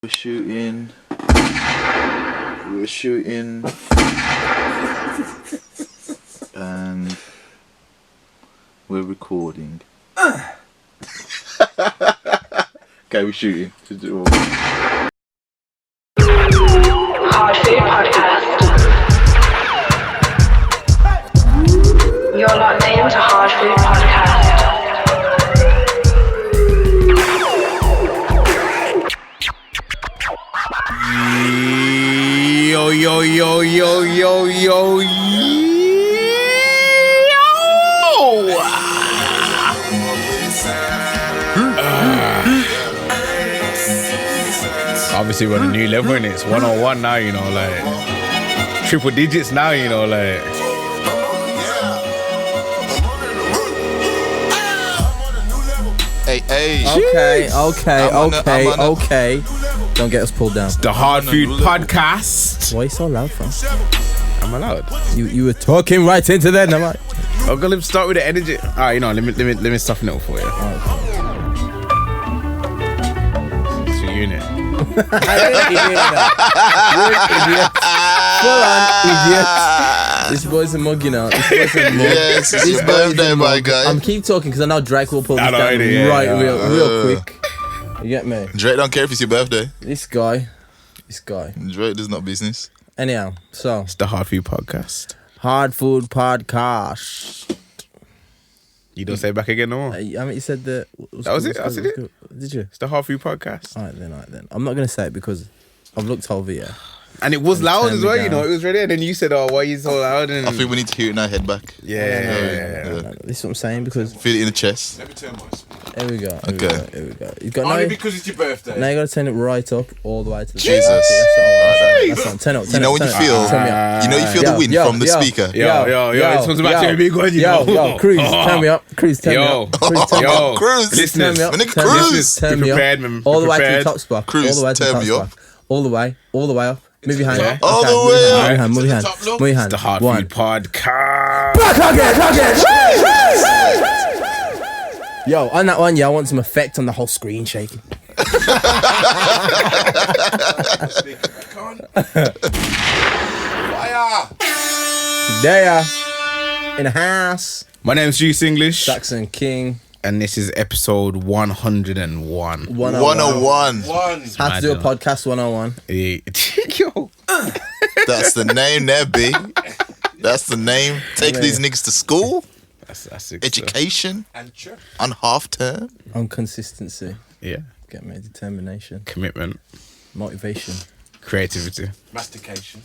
We're shooting, and we're recording. Okay, we're shooting. Hardfood podcast. You're locked into Hardfood podcast. Yo. Obviously we're on a new level and it's 101 now, you know, like triple digits now, you know, like. Hey. Okay. Don't get us pulled down. It's the Hardfood podcast. Why are you so loud, fam? I'm allowed. You were talking right into that, am I? I'm gonna start with the energy. Alright, you know, let me soften it up for you. It's for you, innit? Full on idiot. This boy's a mug, you know. Yes, it's your birthday, my guy. I'm keep talking because I know Drake will pull this down real quick. You get me? Drake don't care if it's your birthday. This guy. Drake does not business. Anyhow, so It's the Hardfood podcast. Hardfood podcast. You don't say it back again no more. I mean, you said that. That was it? I said it. Did you? It's the Hardfood podcast. Alright then. I'm not gonna say it because I've looked over here. And it was loud as well, you know, down. it was ready. And then you said, oh, why are you so loud? And I think we need to hear it in our head back. Yeah. This is what I'm saying because Feel it in the chest. Let me turn my speaker. here we go. You've got Only no. because it's your birthday. Now you gotta turn it right up all the way to the Jesus. That's on. Turn up. You know when you feel, Turn me up. you know you feel the wind from the speaker. Yo, this one's about to be good, you know. Yo, Cruz, turn me up. Cruz, turn me up. Cruz, turn me up. Yo, Cruz, listeners, turn me up. my nigga Turn me up. Cruz. Turn Be me up. prepared, man. Be All the way to the prepared. top spot. Cruz, All the way to the turn top me spot. up. All the way up. Move your hand. Yeah. All the way up. Move your hand. Top look. Move your hand. The Hardfood One. podcast. Yo, on that one, I want some effect on the whole screen shaking. Fire! There, in the house. My name's Juice English, Saxon King. and this is episode 101. 101. How to do a podcast 101. Yo, That's the name there, B. That's the name. Take these niggas to school, that's it. education, And church. on half term. On consistency. Yeah, Get me determination. commitment, Motivation. creativity. Mastication.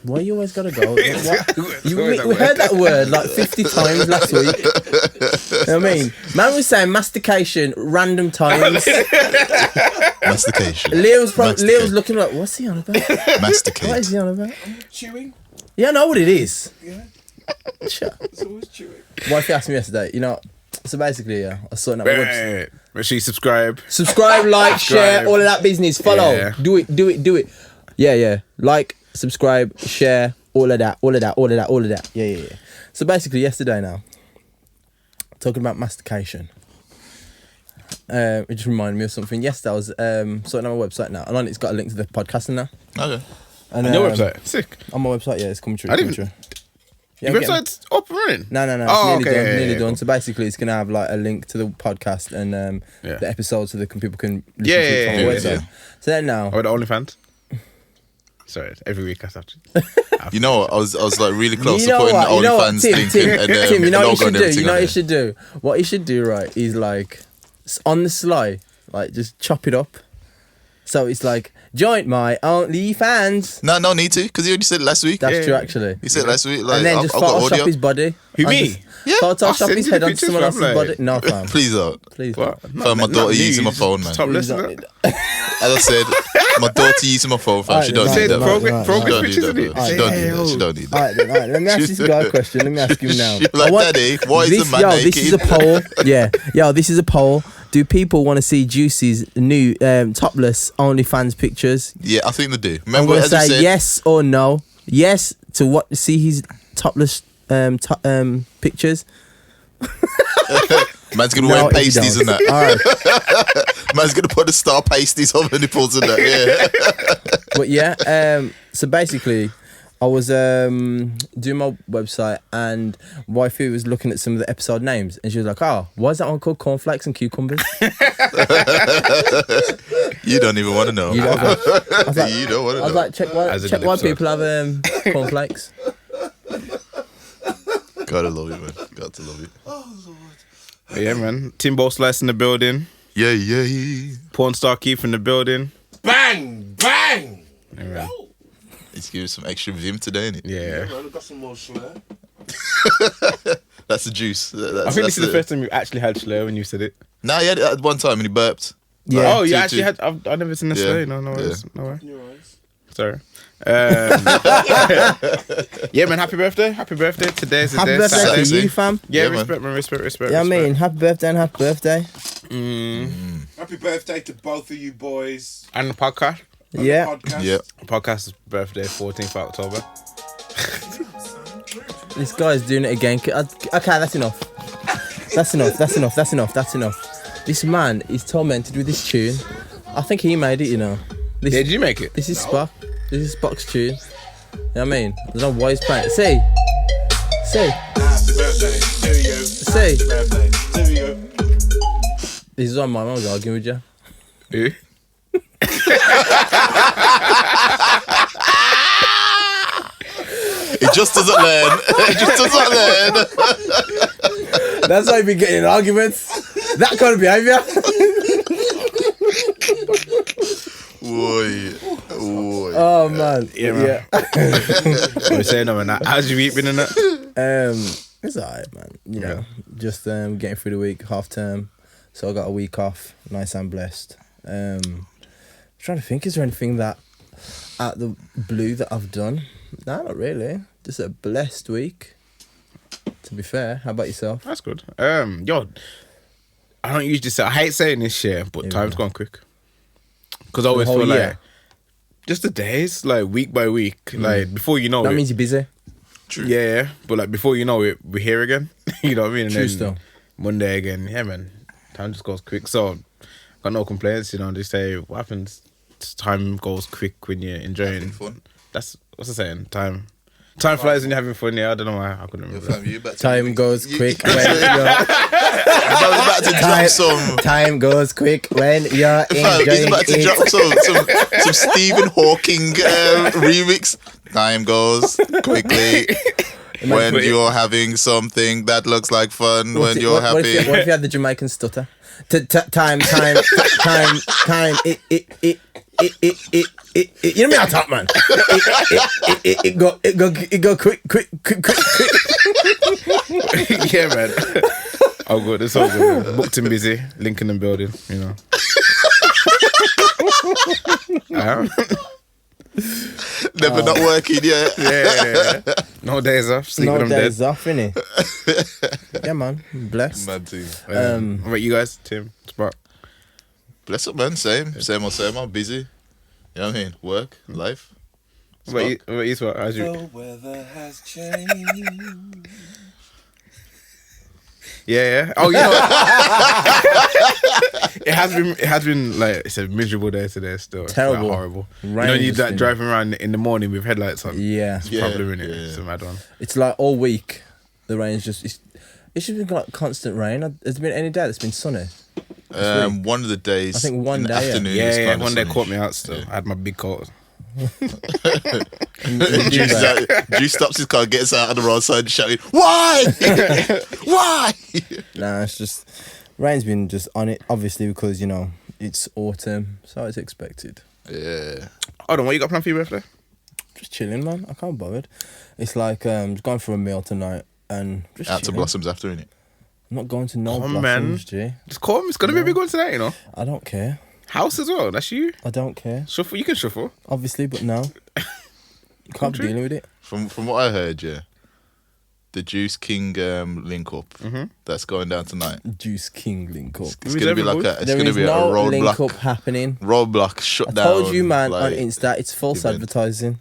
Why you always gotta go? We heard that word like 50 times last week. You know what I mean? Man was saying mastication random times. Mastication. Leo's looking like, what's he on about? What is Masticate. he on about? Chewing. Yeah, I know what it is. Yeah. Sure. It's always chewing. Wife asked me yesterday, you know, so basically, I was sorting out my website. Wait. Make sure you subscribe. Subscribe, like, share, all of that business. Follow. Yeah. Do it. Yeah. Like, subscribe, share, all of that. Yeah. So basically, yesterday now, talking about mastication. It just reminded me of something. Yesterday, I was sorting out my website now, and on it's got a link to the podcast and that. Okay. And, On your website. Sick. On my website, yeah, it's coming true. I didn't- Yeah, Your I'm getting- website's up and running. No, Oh, it's okay, nearly yeah. done. So basically, it's gonna have like a link to the podcast and Yeah. the episodes, so that people can listen Yeah, to it from the yeah, website. yeah. So then now, Oh, the OnlyFans. Sorry, every week I have to. You know what? I was like really close you to know putting what? the You know what? OnlyFans Tim, link Tim, and Tim, you know what you logo should and do? everything You know on what you there. should do? What you should do, right, is like on the sly, like just chop it up. So it's like join my OnlyFans. No need to, because you already said it last week. That's true, actually. You said it last week. Like, And then just I've got Photoshop audio. his body. Who, And me? just Yeah. I'll Photoshop send his you head the onto pictures, someone fam, else's like- body. No, fam. Please don't. Please. What? Fam, my daughter using my phone, man. Topless, Please isn't don't. it? As I said, my daughter using my phone, fam. She don't Alright, need then, that. right, She right, progress don't need pictures, that. isn't it? She don't need that. She don't need that. Alright, let me ask this guy a question. Let me ask him now. She like, Daddy, why is the man naked? This is a poll. This is a poll. Do people want to see Juicy's new topless OnlyFans pictures? Yeah, I think they do. I'm Remember, gonna as you say said, yes or no. Yes to what? See his topless pictures. Man's gonna No, wear you pasties don't. and that. All right. Man's gonna put the star pasties on the nipples and that. Yeah. But yeah, so basically, I was doing my website and wifey was looking at some of the episode names and she was like, "Oh, why is that one called cornflakes and cucumbers?" You don't even want to know. You don't. I was like, You don't want to I was know. like, check As a why good episode. people have cornflakes. Gotta love it, man. Got to love it. Yeah, man. Timbo Slice in the building. Yeah, yeah. Porn star Keith in the building. Bang! Bang! Yeah, man. He's giving some extra vim today, ain't it? Yeah. Man, I've got some more slur. That's the juice. I think this is the first time you actually had slur when you said it. Nah, he had it at one time and he burped. Yeah. Oh, you two- actually two. had. I've never seen a Yeah. slur. No, no Yeah. worries. No way. Your eyes. Sorry. Yeah, man. Happy birthday. Happy birthday. Today's the Happy day. birthday Saturday. to Saturday. you, fam. Yeah, Yeah, man. respect, man. Respect. Yeah, I mean, happy birthday and happy birthday. Happy birthday to both of you boys. And the podcast. On Yeah. The podcast. Yeah. Podcast's birthday, 14th of October. This guy's doing it again. Okay, that's enough. That's enough. This man is tormented with this tune. I think he made it, you know. This, Yeah, did you make it? This is Spock. This is Spock's tune. You know what I mean? I don't know why he's playing it. See? Happy birthday to you. See? Birthday to you. This is why my mum was arguing with you. Who? He just doesn't learn. He just doesn't learn. That's why you've been getting in arguments. That kind of behaviour. Boy. Oh, man. Yeah, man. We're saying no, man. How's your week been in it? It's alright, man. You know, just getting through the week, half term. So I got a week off, nice and blessed. Trying to think, is there anything that at the blue that I've done? No, not really. Just a blessed week. To be fair, how about yourself? That's good. Yo, I don't usually say. I hate saying this shit, but Yeah, time's man. gone quick. Because I always whole feel year? like just the days, like week by week, like before you know That it. means you're busy. Yeah, but like before you know it, we're here again. You know what I mean? And True then still. Monday again. Yeah, man. Time just goes quick. So, got no complaints. You know, they say what happens. Time goes quick when you're enjoying. Having fun. That's what's the saying. Time flies when you're having fun. Yeah, I don't know why I couldn't remember. Fam, you about to- Time goes you- quick you- when you're... about to drop some. Time goes quick when you're Fam, he's enjoying about to drop it. some Stephen Hawking remix. Time goes quickly when you're having something that looks like fun. When you're What happy. if you had the Jamaican stutter? Time. It. You know me, I talk, man. It go quick. Yeah, man. Oh, good. It's all good. Man. Booked and busy. Linking and building. You know. Never not working, yeah. Yeah. No days off. Sleep No when I'm days dead. off, innit? Yeah, man. Blessed. Mad team. What about you guys, Tim? Spark. Bless up, man. Same old. Busy. You know what I mean? Work, life. What about you, Spark? How's you? The weather has changed. Yeah. Oh, you know what? It has been like it's a miserable day today still. It's Terrible. Like horrible. Rain you know, you has like been- driving around in the morning with headlights on. Yeah. It's Yeah, probably in it. yeah. It's a mad one. It's like all week, the rain's just... It's just been like constant rain. Has there been any day that's been sunny? One of the days. I think one in the day, yeah. afternoon. Yeah, it's yeah. kinda One day sunny. caught me out still. I had my big coat. Juice stops his car, gets out on the roadside, shouting, "Why? Why?" Nah, it's just... Rain's been just on it, obviously, because, you know, it's autumn, so it's expected. Yeah. Hold on, what you got planned for your birthday? Just chilling, man. I can't bother. It's like just going for a meal tonight and just Out to chilling. Blossoms after, innit? I'm not going to no Come on, Blossoms, G. Just call him. It's gonna be a big one today, you know. I don't care. House as well. That's you. I don't care. Shuffle. You can shuffle. Obviously, but no. Can't be dealing with it. From what I heard, yeah, the Juice King link up that's going down tonight. Juice King link up. It's gonna be like a There is a no link up roadblock. happening. Roadblock shut I down. told you, man, like, on Insta, it's false event. advertising.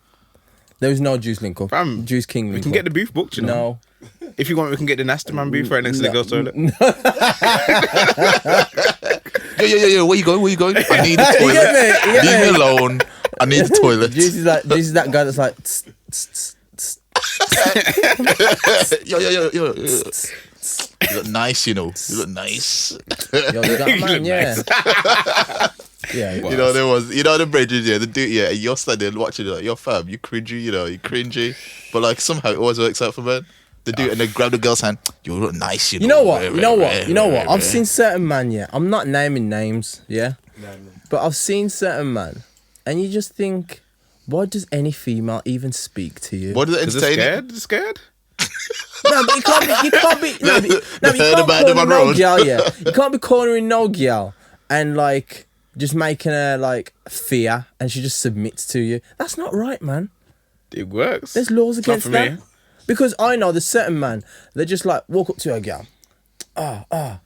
There is no Juice link up. Fam, Juice King link We can up. get the beef booked, you know. No. If you want, we can get the Nasty Man beef right next to the girls' toilet. Yo, where you going? I need the You get me? toilet. You get Leave me? me alone. I need the toilet. Juice is that guy that's like. Tss, tss, tss, tss. Yo. You look nice, you know. You look nice. Yo, you got a man, yeah. Yeah, You know, there was, the bridges, the dude, you're standing watching it, like, yo, fam, you cringy, you cringy. But, like, somehow it always works out for men. The dude, and they grab the girl's hand, you look nice, You know what? I've seen certain man, yeah. I'm not naming names, yeah. But I've seen certain man, and you just think, why does any female even speak to you? What is it Is it entertaining? scared? No, but you can't be. No, but you Heard can't about them corner on no road. girl, yeah. You can't be cornering no girl and like just making her like fear, and she just submits to you. That's not right, man. It works. There's laws It's not against for that. me. Because I know there's certain man, they just like walk up to a girl. Oh,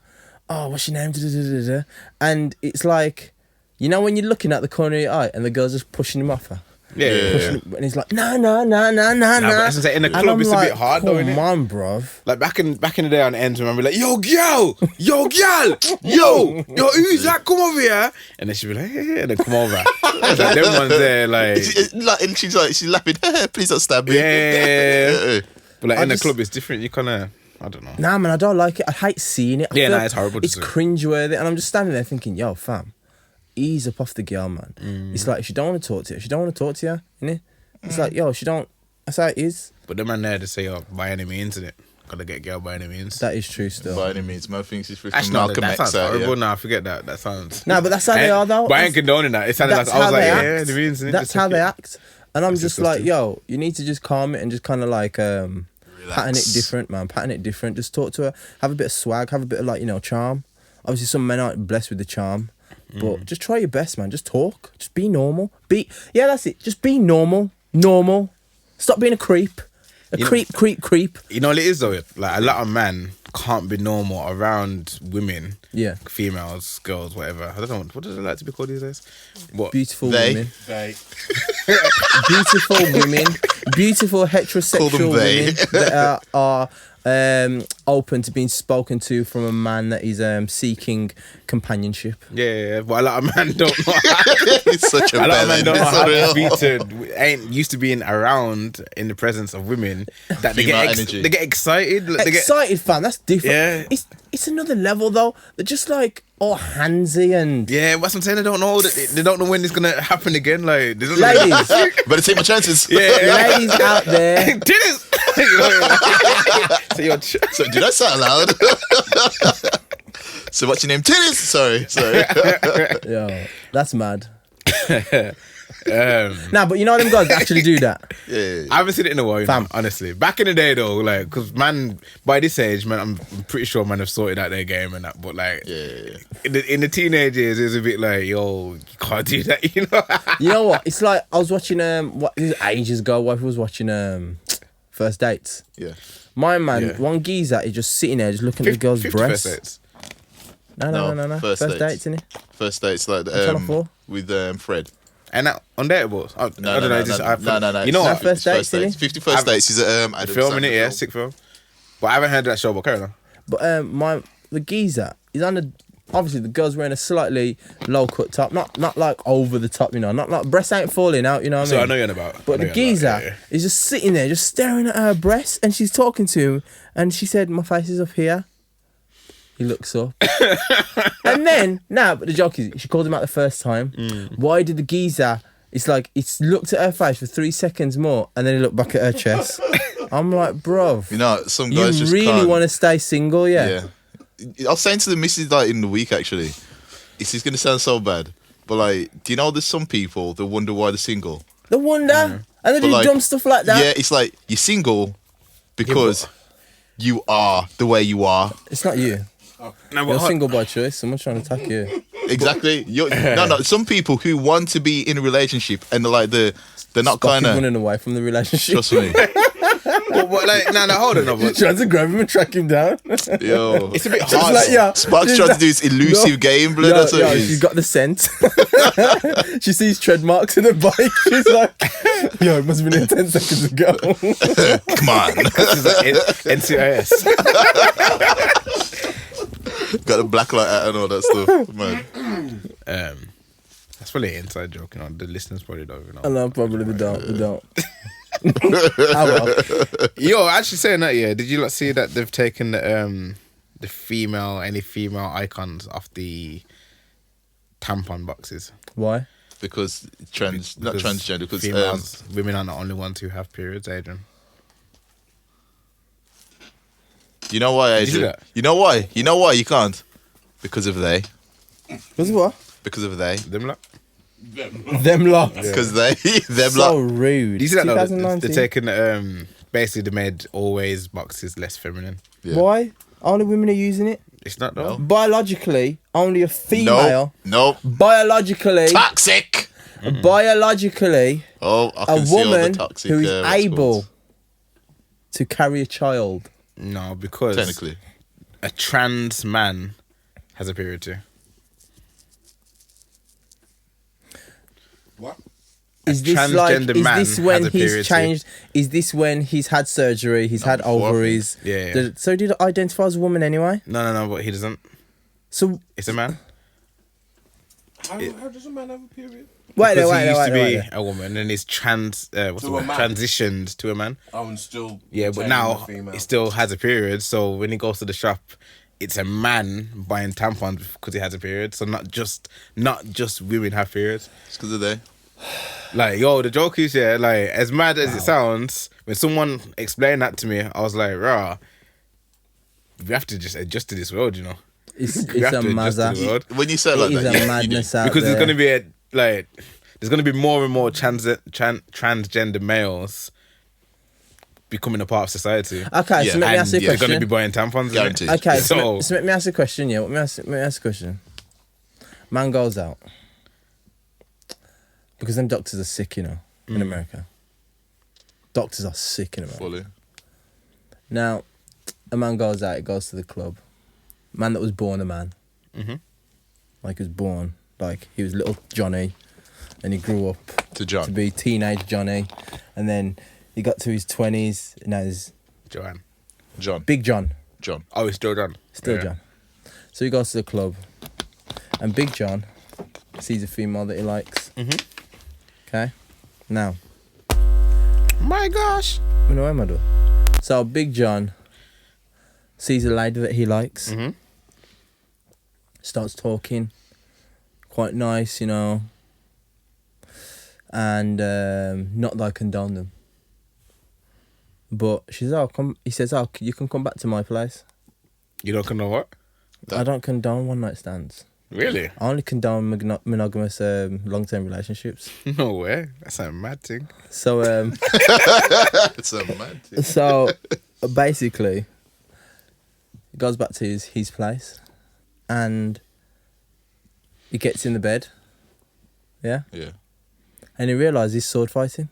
what's your name? Da-da-da-da-da. And it's like, when you're looking at the corner of your eye and the girl's just pushing him off her. Yeah. Pushing him, and he's like, nah. But as I say, in the club, I'm it's like, a bit hard, though, innit? come on, bruv. Like back in the day on ends, when I'd be like, yo, girl, yo, who's that? Come over here. And then she'd be like, hey, and then come over. It's like them ones there, like, And she's laughing, please don't stab me. yeah. But like I in the just- club, it's different. You kind of, I don't know. Nah, man, I don't like it. I hate seeing it. I Yeah, feel nah, it's horrible to It's see. cringeworthy, and I'm just standing there thinking, yo, fam, ease up off the girl, man. It's like, if she don't want to talk to you, innit? It's like, yo, she don't. That's how it is. But the man there to say, oh, by any means, innit? Gotta get girl by any means. That is true still. By any means, man thinks he's freaking Actually, no, Malcolm that X sounds out horrible. here. Nah, forget that. That sounds. Nah, but that's how they are, though. But I ain't condoning that. It sounded like, That's I was how like, they yeah, act. the means, innit? That's Just how take they it. act. And I'm That's just like, disgusting. yo, you need to just calm it and just kind of like pattern it different, man. Pattern it different. Just talk to her. Have a bit of swag. Have a bit of like, charm. Obviously, some men aren't blessed with the charm. But just try your best, man. Just talk. Just be normal. Yeah, that's it. Just be normal. Normal. Stop being a creep. Creep. You know what it is though? Like a lot of men can't be normal around women. Yeah. Females, girls, whatever. I don't know. What does it like to be called these days? What? Beautiful They. women. Beautiful women. Beautiful Call heterosexual them they. women that are open to being spoken to from a man that is seeking companionship. Yeah, but a lot of men don't know. It's such a A lot of men bad don't know how to unreal. speak to, ain't used to being around in the presence of women. That they Female get, energy. they get excited. Like, they get, Excited, fam. That's different. Yeah. It's another level though. They're just like all handsy and yeah, that's what I'm saying. They don't know. They don't know when it's gonna happen again. Like, they don't know. ladies, Better take my chances. Yeah. ladies out there. Tennis. You know, so you're So, did I sound loud? So, what's your name? Tennis. Sorry. Yo, that's mad. Nah, but you know them guys that actually do that. Yeah. I haven't seen it in a while, Fam. honestly. Back in the day, though, like, because man, by this age, man, I'm pretty sure man have sorted out their game and that. But like, Yeah. in the teenage years, it's a bit like, yo, you can't do that, you know? You know what? It's like I was watching what this was ages ago. Wife was watching First Dates. Yeah. My man, Yeah. one geezer is just sitting there, just looking at the girl's 50 breasts. first dates. No. First First dates. dates, innit? First dates like Channel 4? with Fred. And that, undateables. I don't know. No. You know it's what? First dates, innit? 50 First Dates is The Adam film in it, Sandler yeah, film. sick film. But I haven't heard that show, but carry on. But the geezer is on the. Obviously, the girl's wearing a slightly low cut top, not like over the top, not like breasts ain't falling out, you know what I So mean? I know you're on about. But the geezer is just sitting there, just staring at her breasts, and she's talking to him, and she said, "My face is up here." He looks up, and then but the joke is, she called him out the first time. Why did the geezer? It's like it's looked at her face for 3 seconds more, and then he looked back at her chest. I'm like, bro, You know, some you guys just really can't. want to stay single, yeah? Yeah. I was saying to the missus like in the week actually, it's gonna sound so bad, but like, do you know there's some people that wonder why they're single? The wonder, and they But do like, dumb stuff like that. Yeah, it's like you're single because you are the way you are. It's not you. No, You're single by choice. Someone's trying to attack you. Exactly. No. Some people who want to be in a relationship and they're not Stop kind you of. running away from the relationship. Trust me. But like, no, hold on, no, but Trying to grab him and track him down. Yo. it's a bit It's hard. like, yeah. Sparks trying to do his elusive game, blood. That's what it is. She's got the scent. She sees tread marks in the bike. She's like, yo, it must have been here 10 seconds ago. Come on. It's like NCIS. Got the black light out and all that stuff. Man. That's probably an inside joke, you know. The listeners probably don't even know. I know, probably we don't. Yo, actually saying that, yeah, did you not see that they've taken any female icons off the tampon boxes? Why? Because not transgender, because females, women are the only ones who have periods, Adrian. you know why, Did you see Adrian? that? You know why you can't? Because of they. Because of what? Because of they. Them lot. Them lot. Because they. Them So lot. rude. Do you see that? No, 2019. they're taking basically they made always boxes less feminine. Yeah. Why? Only women are using it. It's not though. Biologically, only a female. Nope. Biologically, Toxic. biologically, Oh, I a can see all the woman toxic. who is what's it able called? to carry a child. No, because Technically. a trans man has a period too. What? Is this like? transgender Is man this when has a he's period changed? Is this when he's had surgery? He's had before, I ovaries. Yeah. So did it identify as a woman anyway? No, but he doesn't. So It's a man. How does a man have a period? wait, Because he wait, used to be wait. a woman and he's transitioned to a man. Oh, and still. Yeah, but taking now the female. he still has a period. So when he goes to the shop, it's a man buying tampons because he has a period. So not just women have periods. It's because of they. Like, yo, the joke is, yeah, like, as mad as it sounds, when someone explained that to me, I was like, rah, we have to just adjust to this world, you know. It's We have a to adjust mother. to the world. When you say it It like is that, a you do. madness out Because there. there's going to be, there's going to be more and more transgender males becoming a part of society. Okay, Yeah, so let me and ask you a yeah, They're going to question. be buying tampons. innit? Guaranteed. Okay, So, so let me ask you a question. Yeah, let me ask you a question. Man goes out because them doctors are sick, you know, in America. Doctors are sick in America. Fully. Now, a man goes out, he goes to the club. Man that was born a man. Like he was born, like he was little Johnny, and he grew up To John. to be teenage Johnny, and then he got to his 20s, and now he's Joanne. John. Big John, John. Oh, it's still John. still Yeah. John. So he goes to the club, and Big John sees a female that he likes. Okay, now, My gosh. you know what I do? So Big John sees a lady that he likes, starts talking, quite nice, you know, and not that I condone them. But she says, he says, you can come back to my place. You don't know what? I don't condone one night stands. Really? I only condone monogamous long-term relationships. No way. That's a mad thing. So It's a mad thing. so basically, he goes back to his place, and he gets in the bed. Yeah, Yeah. and he realises he's sword fighting.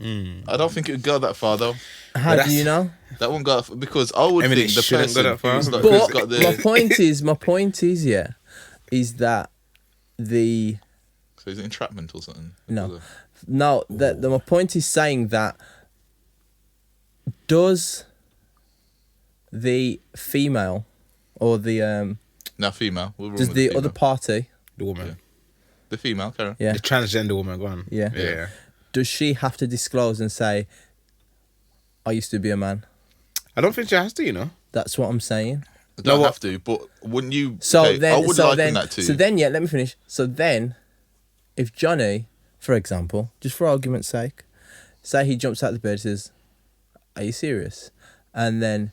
I don't think it would go that far though. How But do you know? That won't go because I would I mean, think it the shouldn't go person that far. who's like, But who's got my the point is, yeah, is that the so is it entrapment or something? No. no that my point is saying that does the female or the Now female. We'll run does with the female. other party, The woman. the female, Karen. yeah, The transgender woman, go on. Yeah. Yeah. does she have to disclose and say, I used to be a man? I don't think she has to, you know. That's what I'm saying. I don't No, have to, but wouldn't you? So okay, I then, would so liken then, that to. so then, yeah. Let me finish. So then, if Johnny, for example, just for argument's sake, say he jumps out of the bed and says, "Are you serious?" And then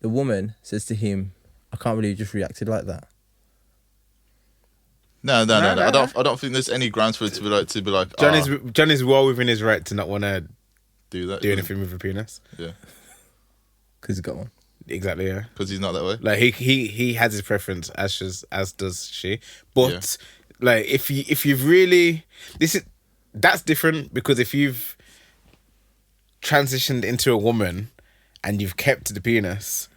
the woman says to him, "I can't believe you just reacted like that." No. I don't think there's any grounds for it to be like. Johnny's well within his right to not want to do that. do anything with a penis. Yeah, Because he's got one. Exactly, yeah. because he's not that way. Like he has his preference as does she. But like if you've really that's different because if you've transitioned into a woman and you've kept the penis,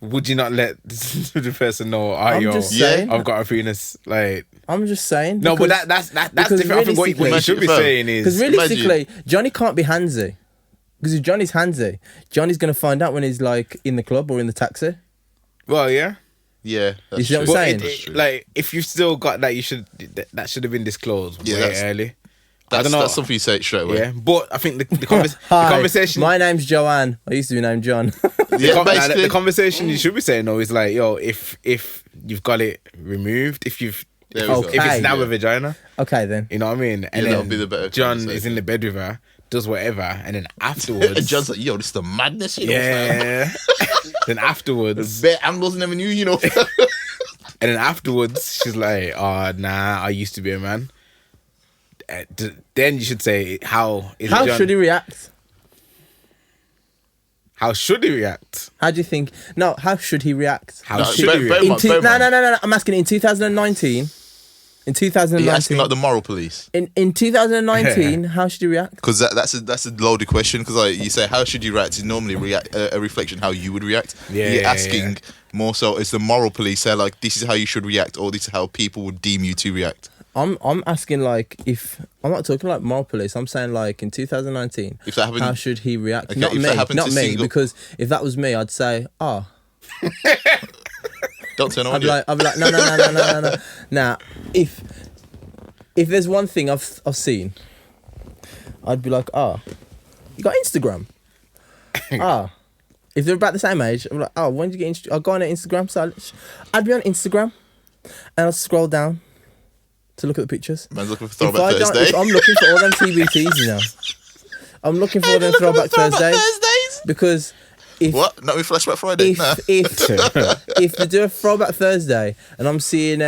would you not let the person know? I'm just saying. I've got a penis. Like, I'm just saying. no, but that's different. I think what you should be saying is because realistically, Johnny can't be handsy. Because if Johnny's handsy, Johnny's gonna find out when he's like in the club or in the taxi. well, yeah. Yeah, that's You see what true. I'm saying? That's true. Like, if you've still got that, that should have been disclosed Yeah, way that's- early. I That's, don't know. that's something you say straight away. Yeah, but I think the Hi, conversation. My name's Joanne. I used to be named John. Yeah, basically. The conversation you should be saying though is like, yo, if you've got it removed, if There we go. if it's now Yeah. a vagina, Okay then. you know what I mean, and that'll then be the better John conversation. is in the bed with her, does whatever, and then afterwards, And John's like, yo, this is the madness, you know. yeah, then afterwards, Bet animals never knew, you know. and then afterwards, she's like, oh nah, I used to be a man. Then you should say, how How should he react? How should he react? How do you think? No, how should he react? How No, should bear- he bear react? in mind, bear in mind. No. I'm asking in 2019. In You're 2019. asking like the moral police. In 2019, how should he react? Because that's a loaded question. Because like you say, how should you react? Is normally a reflection how you would react. Yeah, You're yeah, asking more so. It's the moral police say like this is how you should react, or this is how people would deem you to react. I'm asking like if I'm not talking like moral police. I'm saying like in 2019, If that happened- how should he react? Okay, not if me, that happened not to me. single- Because if that was me, I'd say, oh, Don't turn on. I'd be like, no. Now, if there's one thing I've seen, I'd be like, oh, you got Instagram? Oh, if they're about the same age, I'm like, oh, when did you get? I'll go on Instagram. So I'd be on Instagram, and I'll scroll down to look at the pictures. Man's looking for If throwback Thursday. if I'm looking for all them TBTs, you know, I'm looking for all them throwback Thursdays because if What? Not with Flashback Friday. if Nah. if they do a throwback Thursday and I'm seeing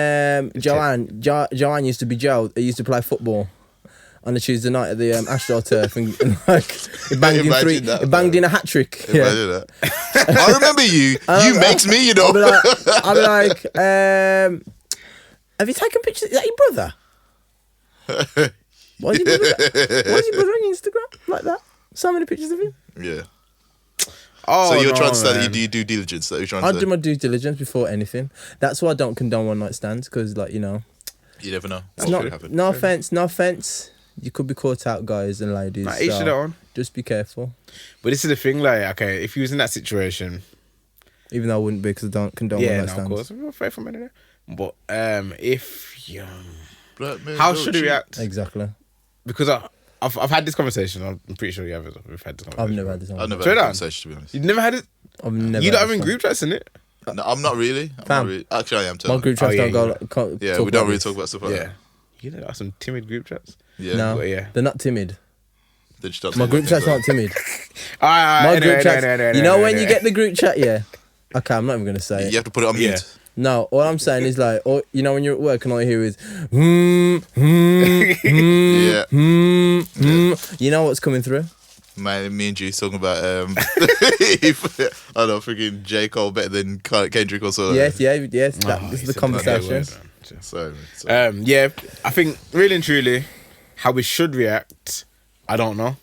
Joanne used to be Joe, he used to play football on a Tuesday night at the Astro Turf and like he banged in Imagine that, he banged in a hat trick. If I do that. I remember you. You makes me, you know. I'll be like, have you taken pictures? Is that your brother? Why is your brother on Instagram like that? So many pictures of him. Yeah. Oh, So you're no, trying to say that man. you do due diligence. That you're trying I to do say. my due diligence before anything. That's why I don't condone one night stands because, like, you know, You never know. it's What not. could happen. No offense. You could be caught out, guys and ladies. Nah, each so their own. just be careful. But this is the thing, like, okay, if you was in that situation, Even though I wouldn't be because I don't condone yeah, one no, night of stands. course, we're fair for a minute. But if you, Black man, how don't should he cheat. react? Exactly. Because I've had this conversation. I'm pretty sure you have. We've had this conversation. I've never had this. I've never Straight had a on. conversation, to be honest. You've never had it. I've never. You don't had have in this group chats, in it? No, I'm not really. Fam. Actually, I am. one. My group chats yeah, don't go. yeah. Like, can't Yeah, talk we don't about really this. talk about stuff like Yeah. that. You know, some timid group chats. Yeah. No, But yeah. they're not timid. They just don't My say group anything chat's like not timid. My My group chats. You know when you get the group chat, yeah. Okay, I'm not even gonna say that. it. You have to put it on Yeah. mute. No, all I'm saying is like, or you know when you're at work and all you hear is, Yeah. you know what's coming through. Me and you talking about if, I don't know, freaking J. Cole better than Kendrick or so. Yes. This is the conversation. Sorry. Man. Yeah, I think really and truly, how we should react, I don't know.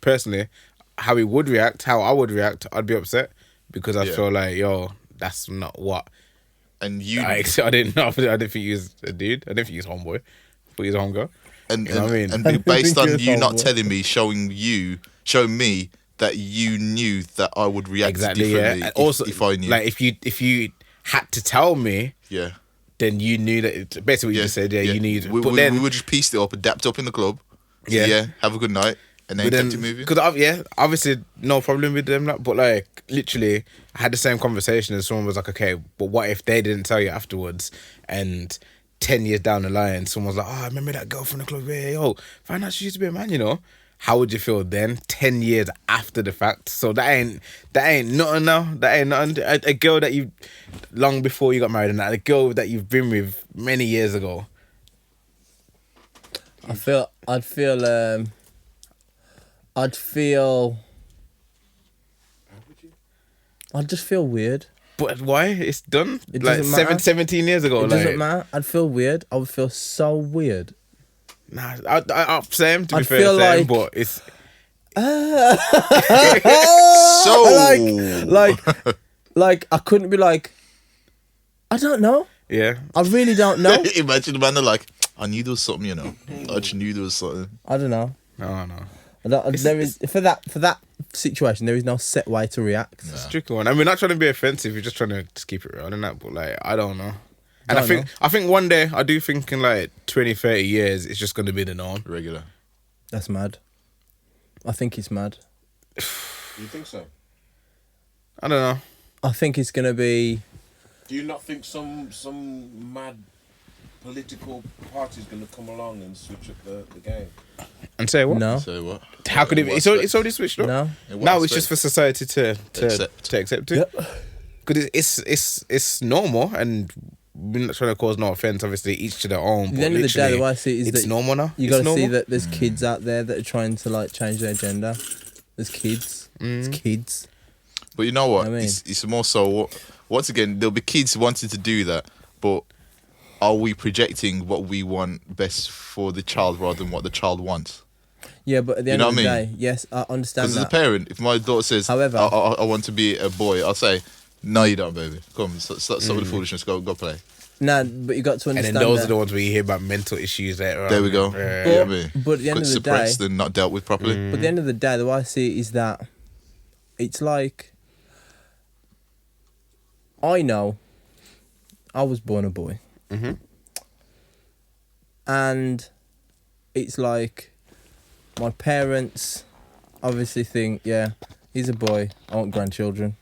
Personally, how we would react, how I would react, I'd be upset because I Yeah. feel like, yo, that's not what And you I didn't know. I didn't think he was a dude. I didn't think he was a homeboy. I thought he was a homegirl. and, You know what I mean? and I be don't based think on you're you not horrible. telling me, showing me that you knew that I would react Exactly, differently yeah. And if, also, if I knew. like, if you had to tell me, yeah. then you knew that. Basically, what you just said, yeah, you knew. We, But we, then, we would just pieced it up, adapt up in the club. Yeah. Yeah. Have a good night, and then but kept then, it moving. because yeah, obviously no problem with them. But like, literally, I had the same conversation, and someone was like, "Okay, but what if they didn't tell you afterwards?" And 10 years down the line, someone's like, "Oh, I remember that girl from the club. Yeah, yo, find out she used to be a man." You know, how would you feel then? 10 years after the fact. So that ain't nothing now. That ain't nothing. A girl that you long before you got married, and that a girl that you've been with many years ago. I'd feel I'd just feel weird. But why? It's done. It like doesn't matter. 17 years ago. It like, doesn't matter. I'd feel weird. I would feel so weird. Nah, I'm same to be I'd fair, feel same, like- but it's So like I couldn't be like, I don't know. Yeah. I really don't know. imagine the man are like, I knew there was something, you know. I just knew there was something. I don't know. No. There is for that situation. There is no set way to react. It's a tricky one. I mean, not trying to be offensive. You're just trying to just keep it real and that. But like, I don't know. And I think one day, I do think in like 20, 30 years, it's just going to be the norm. Regular. That's mad. I think it's mad. You think so? I don't know. I think it's gonna be. Do you not think some mad political party's going to come along and switch up the game? And say what? No. Say what? How could it be? It's already switched up. No. Now it's just for society to accept it. Yep. Because it's normal, and we're not trying to cause no offense. Obviously, each to their own. At But the end of the day, literally, the way I see it is it's that normal now. you It's got to see normal. that there's kids out there that are trying to like change their gender. There's kids. It's kids. But you know what? I mean- It's more so. Once again, there'll be kids wanting to do that, but are we projecting what we want best for the child rather than what the child wants? Yeah, but at the You end know of the what I day, yes, I understand Because as a that. parent, if my daughter says, However- I want to be a boy, I'll say, no, you don't, baby. Come, stop with the foolishness. Go play. Nah, but you got to And understand then those that. are the ones where you hear about mental issues later on. There we go. Yeah. You know what I mean? But at the end of the day, suppressed and not dealt with properly. but at the end of the day, the way I see it is that it's like I know I was born a boy, and it's like my parents obviously think, yeah, he's a boy. I want grandchildren.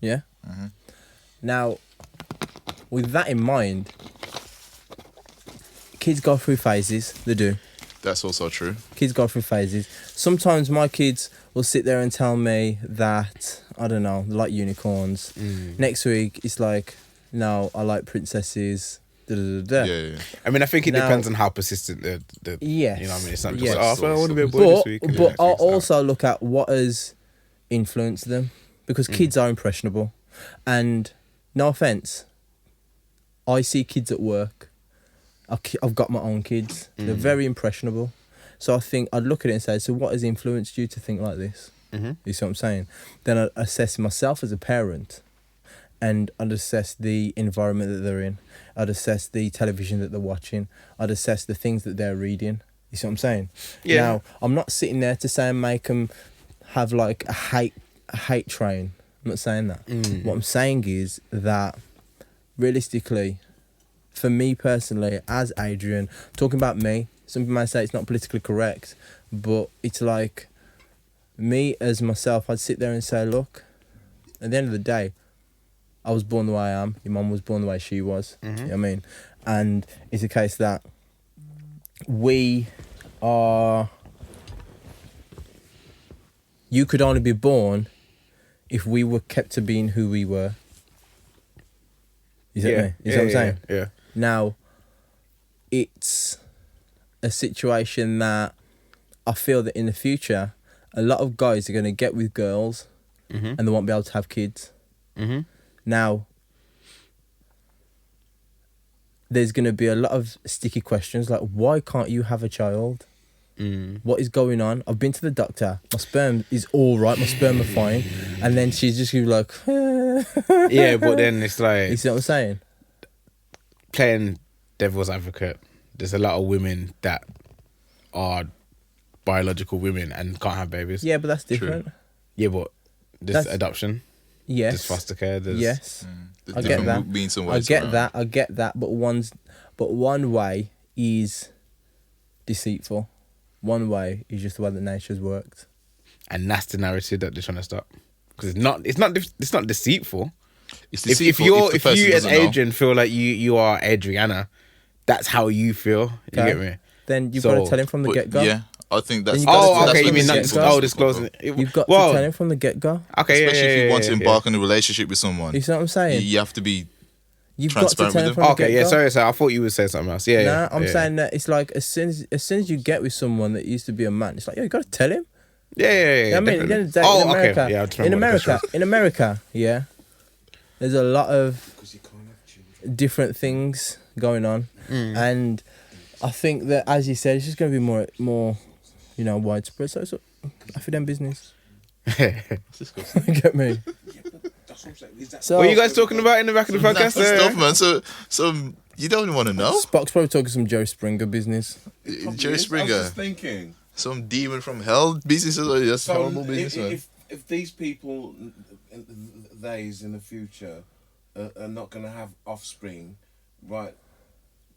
Yeah. Now, with that in mind, kids go through phases. They do. That's also true. Kids go through phases. Sometimes my kids will sit there and tell me that, I don't know, they like unicorns. Next week, it's like, no, I like princesses. Da, da, da, da. Yeah. I mean, I think it Now- depends on how persistent the Yes. you know what I mean? It's not just, Yes. I want to be a boy this week. But I'll also look at what has influenced them, because kids are impressionable. And no offence, I see kids at work. I've got my own kids. They're very impressionable. So I think I'd look at it and say, so what has influenced you to think like this? You see what I'm saying? Then I'd assess myself as a parent, and I'd assess the environment that they're in. I'd assess the television that they're watching. I'd assess the things that they're reading. You see what I'm saying? Yeah. Now, I'm not sitting there to say and make them have like a hate train. I'm not saying that. What I'm saying is that realistically, for me personally, as Adrian, talking about me, some people might say it's not politically correct, but it's like me as myself, I'd sit there and say, look, at the end of the day, I was born the way I am. Your mum was born the way she was. You know what I mean? And it's a case that we are... You could only be born if we were kept to being who we were. You see me? You see what I'm saying? Yeah. Now, it's a situation that I feel that in the future, a lot of guys are going to get with girls and they won't be able to have kids. Now, there's going to be a lot of sticky questions like, why can't you have a child? What is going on? I've been to the doctor. My sperm is all right. My sperm are fine. And then she's just gonna be like, Yeah, but then it's like you see what I'm saying? playing devil's advocate. There's a lot of women that are biological women and can't have babies. Yeah, but that's different. Yeah, but there's That's- adoption. Yes. There's foster care. There's Yes. There's I get different that. means and I ways get around. that. I get that. But one way is deceitful. One way is just the way that nature's worked. And that's the narrative that they're trying to stop. Because it's not deceitful. It's If deceitful you the person as doesn't know. Adrian feel like you are Adriana, that's how you feel. You Okay. get me? Then you've So- got to tell him from the But get go. yeah, I think that's. Then you gotta Oh, tell okay. us You from mean the not get-go. disclosing? You've got Well, to tell him from the get go. Okay, Especially if you want to yeah. embark on a relationship with someone, You see what I'm saying? you have to be. You've got to transparent tell with him from them. the Okay, yeah. get-go. Sorry. I thought you would say something else. Yeah. Nah, yeah, I'm yeah. saying that it's like as soon as you get with someone that used to be a man, it's like, yo, you got to tell him. Yeah. I mean, at the end of the day, Oh, in America, okay. Yeah, I just in remember what the America, in America, yeah, there's a lot of different things going on, and I think that, as you said, it's just going to be more, widespread. So for them business. That's disgusting. Get me? That's what I'm saying. Is that So What are you guys talking about in the back of the podcast? Nasty stuff, man. So you don't want to know? Spock's probably talking some Joe Springer business. probably Jerry is. I Springer, was just thinking. some demon from hell business. That's So horrible business, man. if these people, theys in the future, are not going to have offspring, right?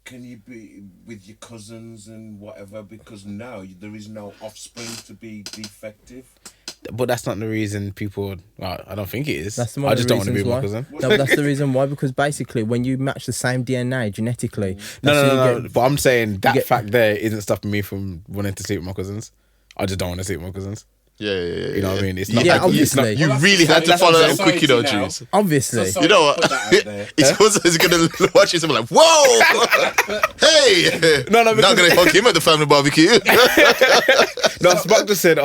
Can you be with your cousins and whatever? Because now there is no offspring to be defective. But that's not the reason people. Well, I don't think it is. That's one I of just the don't want to be with my reasons cousin. No, but that's the reason why. Because basically, when you match the same DNA genetically, No. get- But I'm saying that get- fact there isn't stopping me from wanting to sleep with my cousins. I just don't want to sleep with my cousins. Yeah. You know what I mean? It's You not. Yeah, like, obviously. It's not, You really had to That's what follow I'm that quick, you know, saying. Juice. obviously. So- You know what? Put that out there. His cousin's gonna watch this and be like, "Whoa, hey, No, not because- gonna fuck him at the family barbecue." No, Spock just said,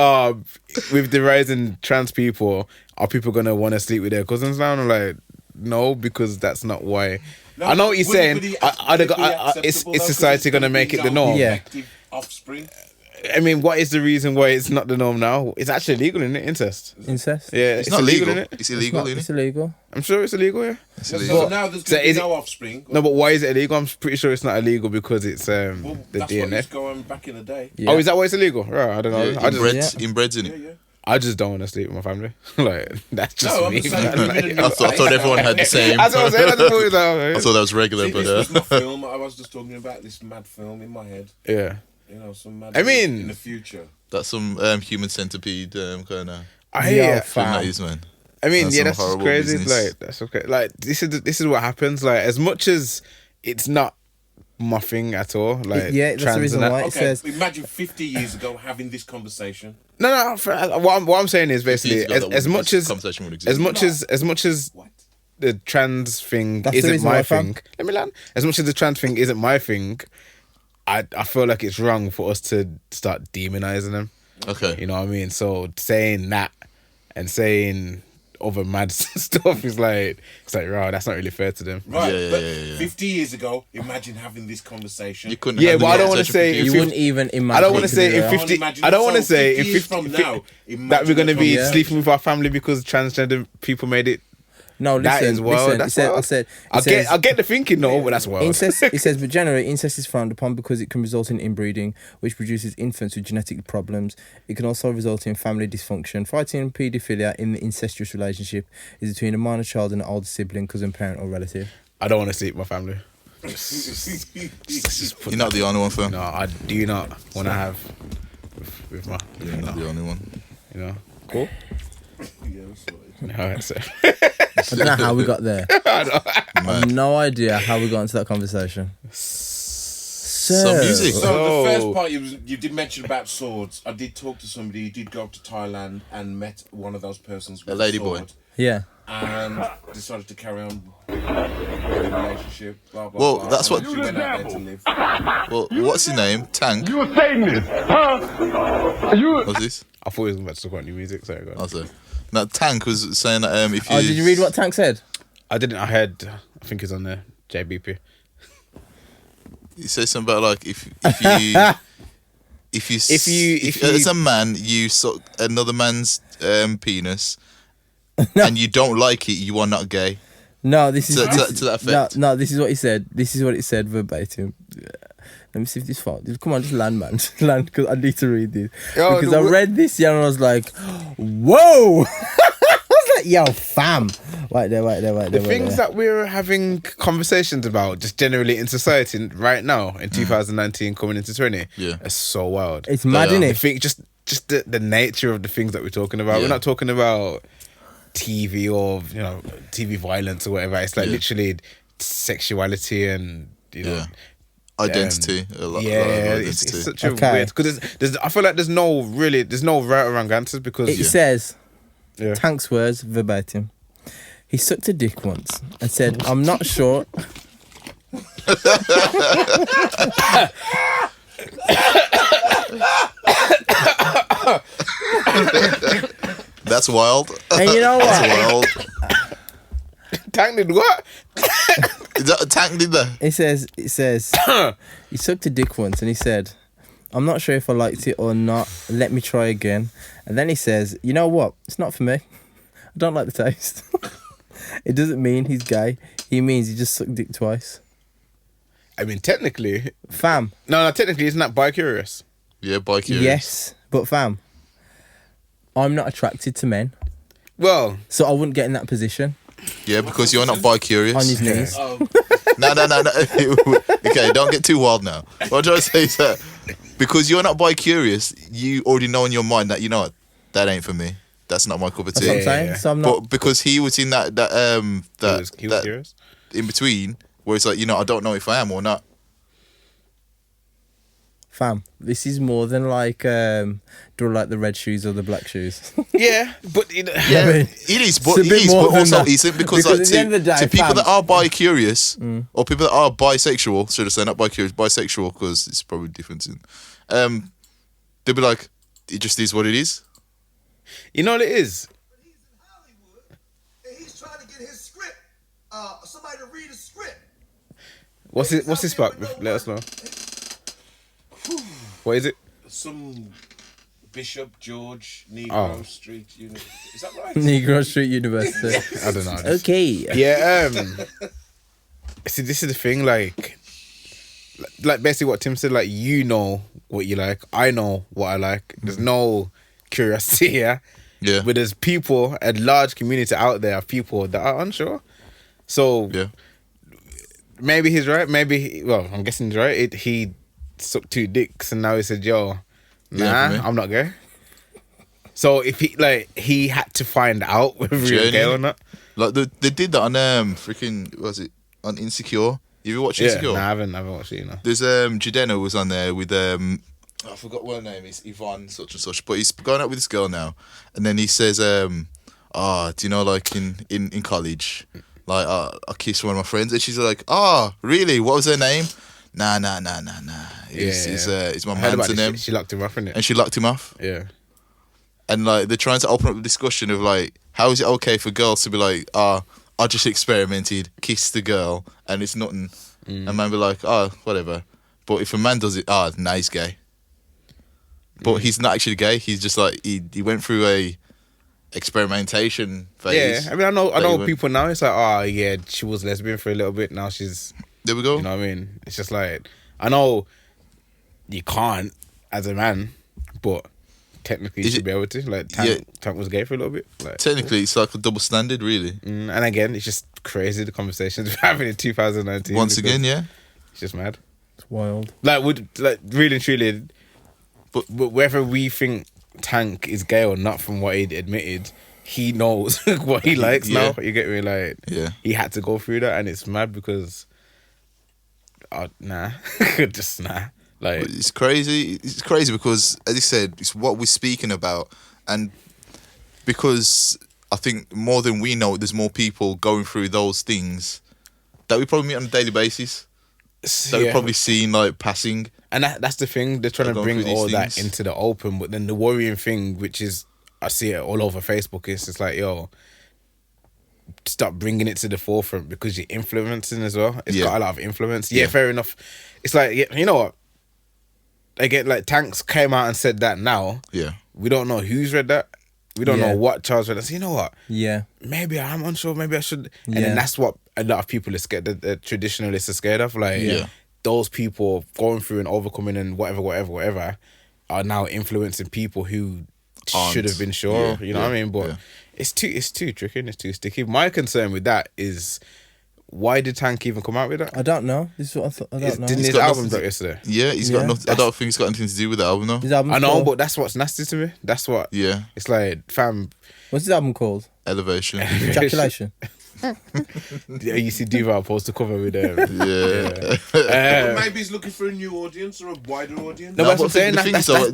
with the rise in trans people, are people going to want to sleep with their cousins now? And I'm like, no, because that's not why. No, I know what he's would saying. it be Is acceptable though? society going to make it the norm? Yeah. Defective Offspring. I mean, what is the reason why it's not the norm now? It's actually illegal, isn't it? Incest. Incest. Yeah, It's not illegal, legal. isn't it? It's illegal, It's isn't it? illegal. I'm sure it's illegal, yeah. It's So illegal. now there's So going to is be it- no offspring. No, but why is it illegal? I'm pretty sure it's not illegal because it's Well, the that's what DNA. was going back in the day. Yeah. Oh, is that why it's illegal? Right, I don't know. Yeah, inbreds in Yeah, it. yeah. I just don't want to sleep with my family. Like, that's just No, I'm me. just saying, man. living in I thought everyone had the same. That's what I'm saying. That's what it was, I thought that was regular, See, but this was my film. I was just talking about this mad film in my head. yeah. You know, some mad. I mean- in the future. that's some human centipede kind of I Yo, hear. film that fam. is, man. I mean, That's yeah, some that's just horrible crazy. business. Like, that's okay. Like, this is what happens. Like, as much as it's not my thing at all. Like, Yeah, that's the trans reason and that. why. It Okay, says- imagine 50 years ago having this conversation. No. What I'm saying is basically as much as conversation would exist. as much as What? the trans thing That's the isn't reason my why, fam. thing. Let me land. As much as the trans thing isn't my thing, I feel like it's wrong for us to start demonizing them. Okay. You know what I mean? So saying that and saying other mad stuff is like, it's like, right, that's not really fair to them. Right, Yeah, but yeah. 50 years ago, imagine having this conversation. You couldn't. Yeah, have but the I don't wanna conversation say for if You you. wouldn't even imagine. I don't want to it say could be in real. 50. imagine- I don't want to so say 50 in years 50 from now, that we're going to be Yeah. sleeping with our family because transgender people made it. No, listen. That is wild. Listen, That's it said, wild. I said. I get the thinking, no, but that's wild. Incest, it says, but generally, incest is frowned upon because it can result in inbreeding, which produces infants with genetic problems. It can also result in family dysfunction. Fighting paedophilia in the incestuous relationship is between a minor child and an older sibling, cousin, parent, or relative. I don't want to sleep with my family. You're not the only one, fam. No, I do not want to have with my. You're not the only one. You know, cool. Yeah, that's what it is. Alright, so I don't know how we got there. I have no idea how we got into that conversation. Some music. So Oh. the first part you did mention about swords. I did talk to somebody who did go to Thailand and met one of those persons with A lady sword, boy. Yeah. and decided to carry on the relationship. Blah, blah, Well, blah, that's and what- she went out there to live. Well, what's his name? Tank. You a Satanist, huh? You What's this? I thought he was about to talk about new music. Sorry, go on. Also, now Tank was saying that if you. Oh, did you read what Tank said? I didn't. I heard. I think it's on the JBP. He says something about like if you if you as a man you suck another man's penis and you don't like it, you are not gay. No, this is To this- that effect. No, this is what he said. This is what it said verbatim. Let me see if this file. Come on, just land, man. Just land, because I need to read this. Yo, because the I read this, yeah, and I was like, whoa! I was like, yo, fam. Right there. The things that we're having conversations about, just generally in society right now in 2019, coming into 20, Yeah. it's so wild. It's mad, Yeah. innit? I think just the nature of the things that we're talking about. Yeah. We're not talking about TV or TV violence or whatever. It's like Yeah. literally sexuality and Yeah. Identity. A lot yeah, of it's identity. such a Okay. weird because there's I feel like there's no right or wrong answers because It says, Yeah. Tank's words verbatim. He sucked a dick once and said, I'm not sure. That's wild. And you know what? That's wild. Tank did what? Is that Tank did that? It says, he sucked a dick once and he said, I'm not sure if I liked it or not. Let me try again. And then he says, you know what? It's not for me. I don't like the taste. It doesn't mean he's gay. He means he just sucked dick twice. I mean, technically... Fam. No, technically, isn't that bi-curious? Yeah, bi-curious. Yes, but fam, I'm not attracted to men. Well... So I wouldn't get in that position. Yeah, because you're not bi-curious. On his knees. Oh, No. Okay, don't get too wild now. What I'm trying to say is that because you're not bi-curious, you already know in your mind that, you know what, that ain't for me. That's not my cup of That's what I'm tea. saying. Yeah. So I'm not. But because he was in that he was curious. in between, where it's like, you know, I don't know if I am or not. Fam, this is more than like do I like the red shoes or the black shoes? Yeah, but... Yeah, I mean, it is, but it's a bit more but than also that. isn't because Because like at the end of the day, to people fam- that are bi-curious or people that are bisexual, should I say not bi-curious, bisexual, because it's probably different. They'll be like, it just is what it is. You know what it is? He's in Hollywood and he's trying to get his script, somebody to read his script. What's his spot? Let us know. What is it? some Bishop George Negro Oh. Street Unit. Is that right? Negro Street University. I don't know. Okay. Yeah. See, this is the thing. Like basically what Tim said. Like, you know what you like. I know what I like. There's no curiosity here. Yeah. But there's people, a large community out there of people that are unsure. So Yeah. maybe he's right. Well, I'm guessing he's right. He sucked 2 dicks and now he said, "Yo, nah, Yeah, for me. I'm not gay." So if he had to find out whether he was gay Journey. or not. Like they did that on freaking was it on Insecure? You ever watch Yeah, Insecure? nah, I haven't watched it. You know. There's Jadena was on there with I forgot what her name is, Yvonne such and such, but he's going out with this girl now, and then he says do you know, like in college, like I kissed one of my friends, and she's like, really, what was her name? Nah. It's my I heard man's about name. this. She locked him up, innit? And she locked him off. Yeah. And like they're trying to open up the discussion of like, how is it okay for girls to be like, I just experimented, kissed the girl, and it's nothing, and man be like, whatever. But if a man does it, nah, he's gay. But he's not actually gay. He's just like he went through a experimentation phase. Yeah, I mean, I know went- people now. It's like, yeah, she was lesbian for a little bit. Now she's, There we go. you know what I mean? It's just like, I know you can't as a man, but technically you Is should it- be able to. Like, Yeah. Tank was gay for a little bit. Like, Technically, it's like a double standard, really. and again, it's just crazy the conversations we're having in 2019. Once because again, yeah. it's just mad. It's wild. Like, really and truly, but whether we think Tank is gay or not, from what he admitted, he knows what he likes Yeah. now. You get me? Like, Yeah. he had to go through that, and it's mad because, nah, just nah. Like, It's crazy. It's crazy because, as you said, it's what we're speaking about, and because I think more than we know, there's more people going through those things that we probably meet on a daily basis. That we've probably seen like passing. and that's the thing. They're trying to Going bring through these all that things. into the open, but then the worrying thing, which is, I see it all over Facebook, is it's like, yo, stop bringing it to the forefront because you're influencing as well. It's Yeah. got a lot of influence. Yeah, Yeah. fair enough. It's like, yeah, you know what? Again, like, Tanks came out and said that now. Yeah. We don't know who's read that. We don't Yeah. know what Charles read. I say, you know what? Yeah. Maybe I'm unsure. Maybe I should. And Yeah. then that's what a lot of people are scared. The traditionalists are scared of. Like, Yeah. those people going through and overcoming and whatever are now influencing people who Aren't. should have been sure. Yeah, You know what I yeah, mean? But yeah. it's too tricky and it's too sticky. My concern with that is, why did Tank even come out with that? I don't know. This is what I thought. I don't know. Didn't his got album nothing drop to- yesterday? Yeah, he's Yeah. got nothing. I don't think it's got anything to do with the album, though. His album I know, called, but that's what's nasty to me. That's what. Yeah, It's like, fam. what's his album called? Elevation. Ejaculation. You see Duval post the cover with Yeah. But maybe he's looking for a new audience or a wider audience. No, but that's what I'm but saying. the thing is, though,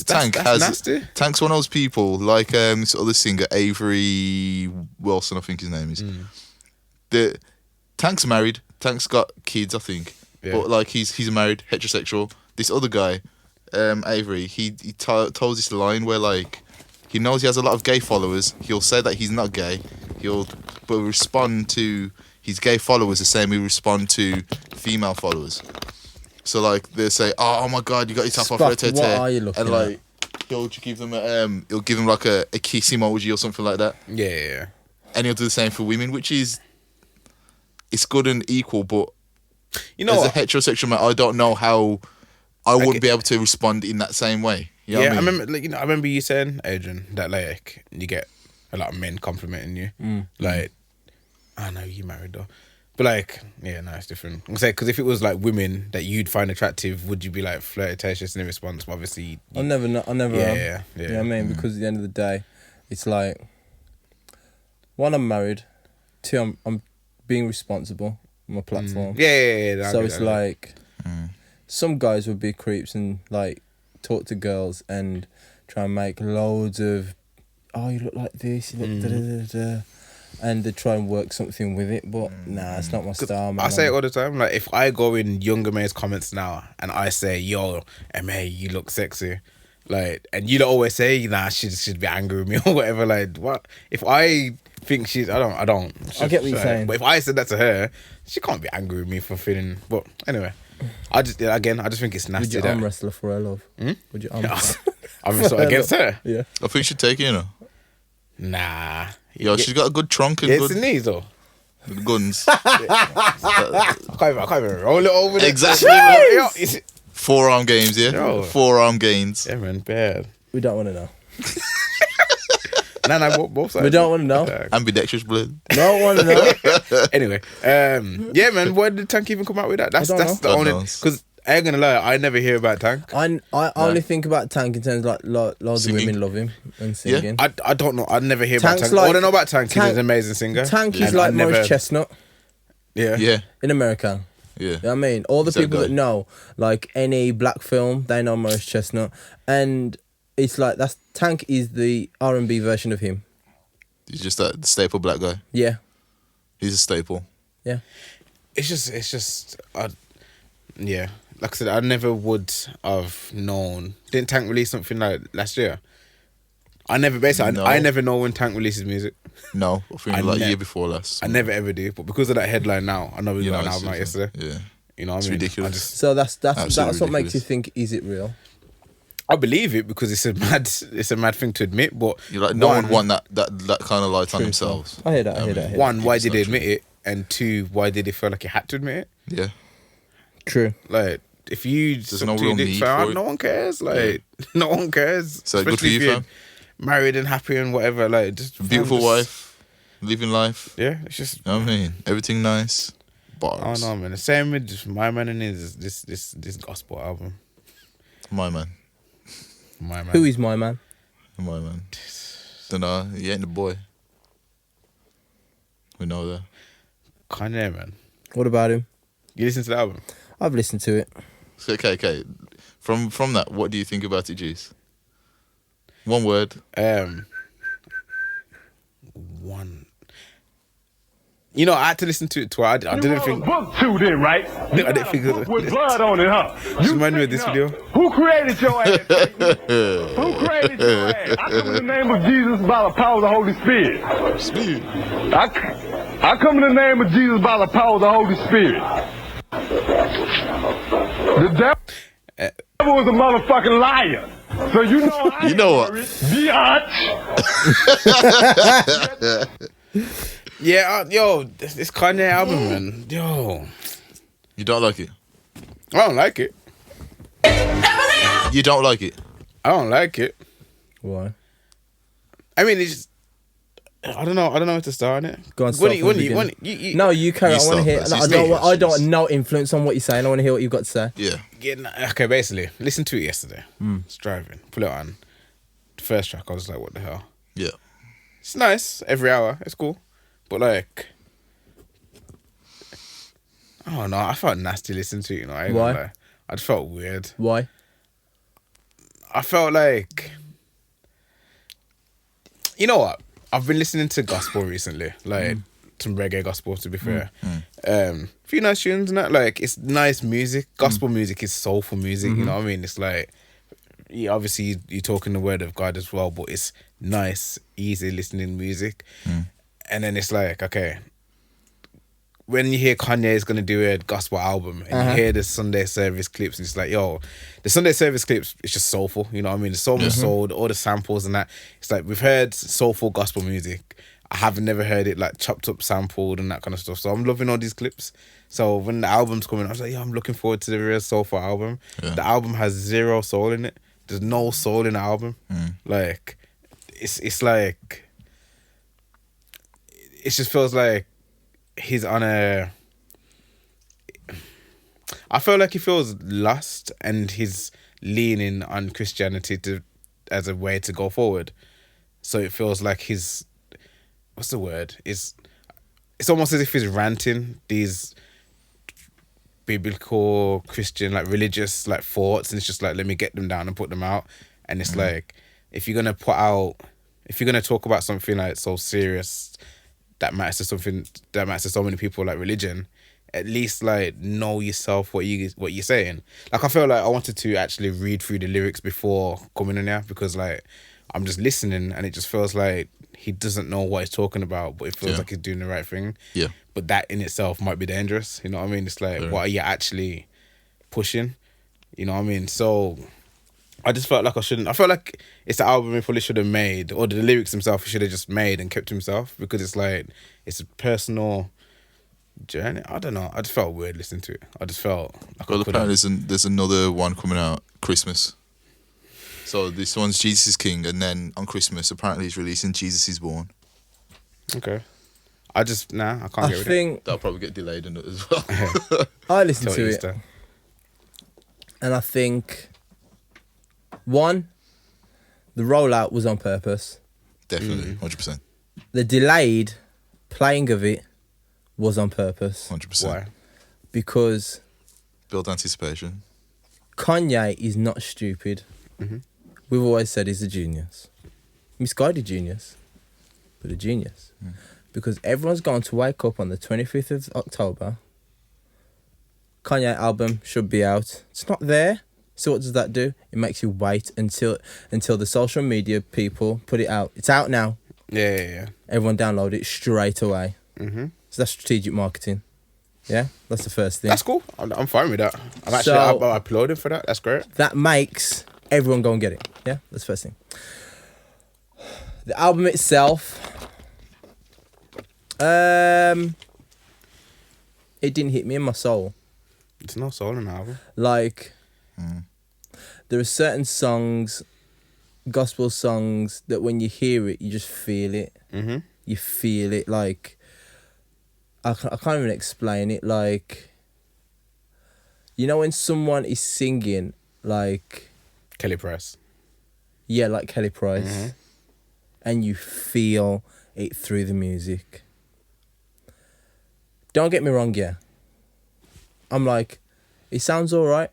Tank has nasty. Tank's one of those people like this other singer Avery Wilson, I think his name is. The Tank's married. Tank's got kids, I think. Yeah. But like he's married, heterosexual. This other guy, Avery, he told this line where like he knows he has a lot of gay followers. He'll say that he's not gay. But respond to his gay followers the same he respond to female followers. So like they say, oh my god, you got your top off, What are you looking and like he'll give them he'll give them like a kiss emoji or something like that. Yeah. And he'll do the same for women, which is it's good and equal, but You know as what? a heterosexual man, I don't know how I wouldn't be able to respond in that same way. You know what I mean? remember, like, I remember you saying, Adrian, that like you get a lot of men complimenting you, like, I know you married though, but like, yeah, no, it's different. I'm saying because if it was like women that you'd find attractive, would you be like flirtatious in response? But obviously, I never know. I never. Yeah. You know what I mean? Because at the end of the day, it's like, one, I'm married. Two, I'm being responsible on my platform. Yeah. So it's like, some guys would be creeps and like talk to girls and try and make loads of, oh, you look like this, you look da-da-da-da. And they try and work something with it, but nah, it's not my style, man. I say it all the time. Like, if I go in younger men's comments now and I say, "Yo, MA, you look sexy," like, and you don't always say, "Nah, she'd be angry with me" or whatever. Like, what if I think she's? I don't. I get what you're saying. But if I said that to her, she can't be angry with me for feeling. But anyway, I just think it's nasty. Would you arm wrestle for her, love? Would you arm wrestle? I'm so against her. Yeah. I think she'd take it, you know. Nah. Yo, she's got a good trunk and It's good the knees though. guns. I can't even roll it over there. Exactly. Yo, is it- Forearm games, yeah? Yo. Forearm gains. Yeah, man, bad. We don't want to know. Nah, both sides. We don't want to know. Ambidextrous blood. Don't want to know. Anyway, yeah, man. Why did Tank even come out with that? That's don't know. the God only knows. because I ain't gonna lie. I never hear about Tank. I only think about Tank in terms of like loads Singing. of women love him and singing. I don't know. I never hear Tank's about Tank. like- All I know about Tank, he's Tank- an amazing singer. Tank is And like I never- Morris Chestnut Yeah. Yeah, in America. yeah. You know what I mean? All the He's that people guy. that know, like any black film, they know Morris Chestnut. And it's like, Tank is the R&B version of him. He's just that staple black guy. Yeah. He's a staple. Yeah. It's just. Yeah. Like I said, I never would have known. Didn't Tank release something like last year? I never No. I never know when Tank releases music. No, I think I like ne- year before last. I never ever do. But because of that headline now, I know we You got know, an album out yesterday. Yeah. You know what It's I mean? ridiculous. I just So that's Absolutely what makes you ridiculous. think, is it real? I believe it because it's a mad thing to admit. But You're like, no one would want that kind of light on themselves. I hear that. I hear that. one, why It's did not they admit it? And two, why did they feel like he had to admit it? Yeah. True. Like, if you There's suck no to your real dick, need fam, for it. no one cares. Like, no one cares. So good for Especially you, if you're fam. married and happy and whatever. Like, just Beautiful just- wife, living life. Yeah, it's just. You know what I mean? Everything nice. Oh Bars. no, man. The same with just My Man and this gospel album. My man. My Man. Who is my man? My man. Don't know. He ain't the boy. We know that. Kanye, man. What about him? You listen to the album? I've listened to it. So, okay. From that, what do you think about it, Juice? One word. One. You know, I had to listen to it twice. I didn't think. Book two then, right? You I didn't got a think it was- book with blood on it, huh? Just remind me of this video. Who created your ass? Who created your ass? I come in the name of Jesus by the power of the Holy Spirit. I come in the name of Jesus by the power of the Holy Spirit. The devil is a motherfucking liar. So you know I You know what? Biatch. Yeah, yo, this Kanye album, man. Yo, You don't like it? I don't like it. You don't like it? I don't like it. Why? I mean, it's just, I don't know where to start on it. Go on, start from the beginning. No, you carry on. I want to hear. first. No, You I don't. start I don't first. want no influence on what you're saying. I want to hear what you've got to say. Yeah. Okay, basically, listen to it yesterday. I was driving, pull it on. The first track, I was like, what the hell? Yeah. It's nice every hour. It's cool, but like, I don't know. I felt nasty listening to it. You know, I ain't Why? gonna lie. I just felt weird. Why? I felt like, you know what? I've been listening to gospel recently, like some reggae gospel. To be fair, few nice tunes and that. Like, it's nice music. Gospel music is soulful music. You know what I mean? It's like, yeah, obviously you're talking the word of God as well, but it's nice, easy listening music. And then it's like, okay, when you hear Kanye is gonna do a gospel album and you hear the Sunday service clips, and it's like, yo, the Sunday service clips, it's just soulful. You know what I mean? There's so much soul, all the samples and that. It's like we've heard soulful gospel music. I haven't never heard it like chopped up, sampled, and that kind of stuff. So I'm loving all these clips. So when the album's coming, I was like, yo, I'm looking forward to the real soulful album. Yeah. The album has zero soul in it. There's no soul in the album. Like, it's like, it just feels like he's on a... I feel like he feels lost and he's leaning on Christianity as a way to go forward. So it feels like he's... What's the word? It's almost as if he's ranting these biblical, Christian, like religious like thoughts, and it's just like, let me get them down and put them out. And it's like, if you're gonna talk about something like so serious that matters to so many people, like religion, at least like know yourself, what you're saying. Like, I feel like I wanted to actually read through the lyrics before coming in here, because like I'm just listening and it just feels like he doesn't know what he's talking about, but it feels like he's doing the right thing. Yeah. But that in itself might be dangerous. You know what I mean? It's like, what are you actually pushing? You know what I mean? So I just felt like I felt like it's the album he probably should have made, or the lyrics himself he should have just made and kept to himself, because it's like, it's a personal journey. I don't know. I just felt weird listening to it. I just felt like... Well, apparently there's another one coming out Christmas. So this one's Jesus is King, and then on Christmas apparently he's releasing Jesus is Born. Okay. I can't get rid of it. That'll probably get delayed in it as well. I listened to it, and I think, one, the rollout was on purpose. Definitely, 100%. The delayed playing of it was on purpose. 100%. Why? Because build anticipation. Kanye is not stupid. We've always said he's a genius. Misguided genius, but a genius. Because everyone's going to wake up on the 25th of October. Kanye album should be out. It's not there. So what does that do? It makes you wait until the social media people put it out. It's out now. Yeah. Everyone download it straight away. So that's strategic marketing. Yeah, that's the first thing. That's cool. I'm fine with that. I'm actually uploading for that. That's great. That makes everyone go and get it. Yeah, that's the first thing. The album itself, it didn't hit me in my soul. There's no soul in the album. Like, there are certain songs, gospel songs, that when you hear it, you just feel it. You feel it. Like, I can't even explain it. Like, you know when someone is singing, like... Kelly Price. Yeah, like Kelly Price. And you feel it through the music. Don't get me wrong, yeah. I'm like, it sounds all right.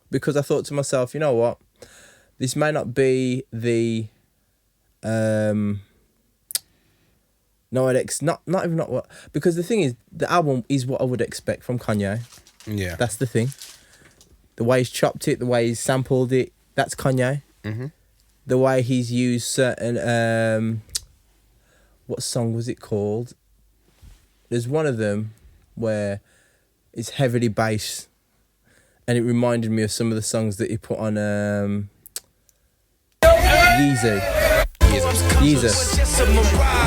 Because I thought to myself, you know what? This may not be the... Because the thing is, the album is what I would expect from Kanye. Yeah. That's the thing. The way he's chopped it, the way he's sampled it, that's Kanye. The way he's used certain... what song was it called? There's one of them where it's heavily bass, and it reminded me of some of the songs that he put on Yeezus.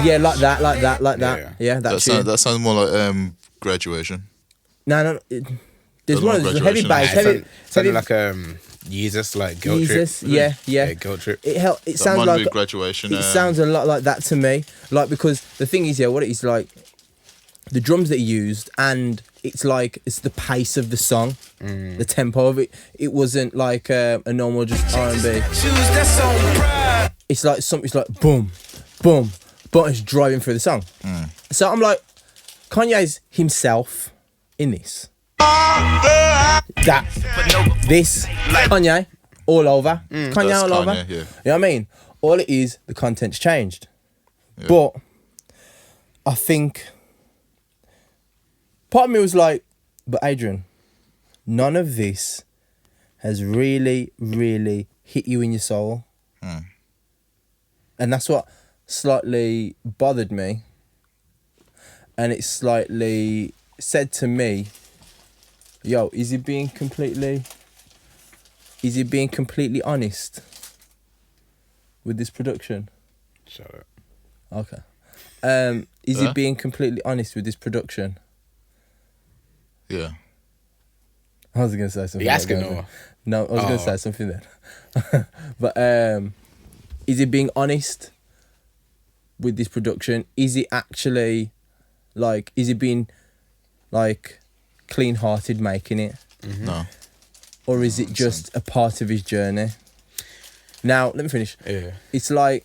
Yeah, like that. Yeah, that sounds more like Graduation. No. There's one of those heavy bass. Sounded like Yeezus, like Guilt Yeezus, Trip. Yeah, Guilt Trip. It sounds like Graduation. It sounds a lot like that to me. Like, because the thing is, what it is, like, the drums that he used, and it's like, it's the pace of the song, the tempo of it. It wasn't like a normal just R&B. It's like something's like boom, boom, but it's driving through the song. So I'm like, Kanye's himself in this. Kanye all over. Kanye all over. Yeah. You know what I mean? All it is, the content's changed. Yeah. But I think part of me was like, but Adrian, none of this has really, really hit you in your soul. And that's what slightly bothered me. And it slightly said to me, "Yo, is he being completely honest with this production?" Shut up. Okay. Is he being completely honest with this production? Yeah. I was gonna say something. You asking like that. or? No, I was gonna say something then. But is he being honest with this production? Is he actually is he being clean-hearted making it? No. Or is it just a part of his journey? Now, let me finish. Yeah. It's like,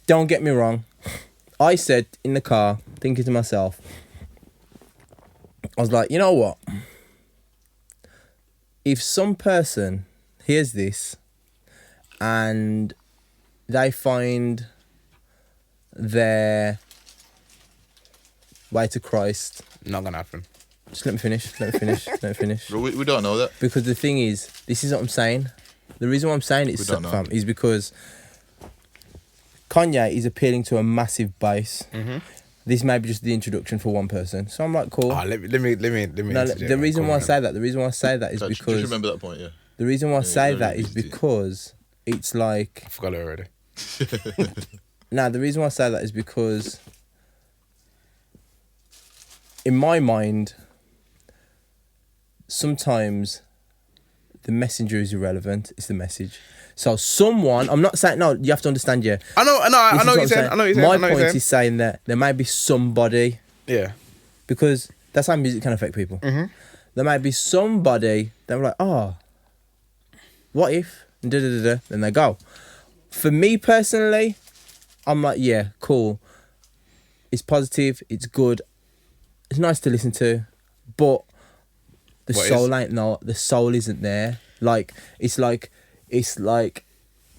don't get me wrong. I said in the car, thinking to myself, I was like, you know what? If some person hears this and they find their way to Christ... Not gonna happen. Just let me finish. We don't know that. Because the thing is, this is what I'm saying. The reason why I'm saying it is because Kanye is appealing to a massive base. This may be just the introduction for one person. So I'm like, cool. Let me. No, the reason why I say that is Just because... remember that point, yeah. The reason why I say that is use it. because it's like... I forgot it already. Nah, the reason why I say that is because in my mind, sometimes the messenger is irrelevant. It's the message. So someone, I'm not saying, no, you have to understand, yeah. I know what you're saying. My point is saying that there might be somebody, Yeah. because that's how music can affect people. There might be somebody that were like, oh, what if? And then they go. For me personally, I'm like, yeah, cool. It's positive. It's good. It's nice to listen to, but the soul isn't there. It's like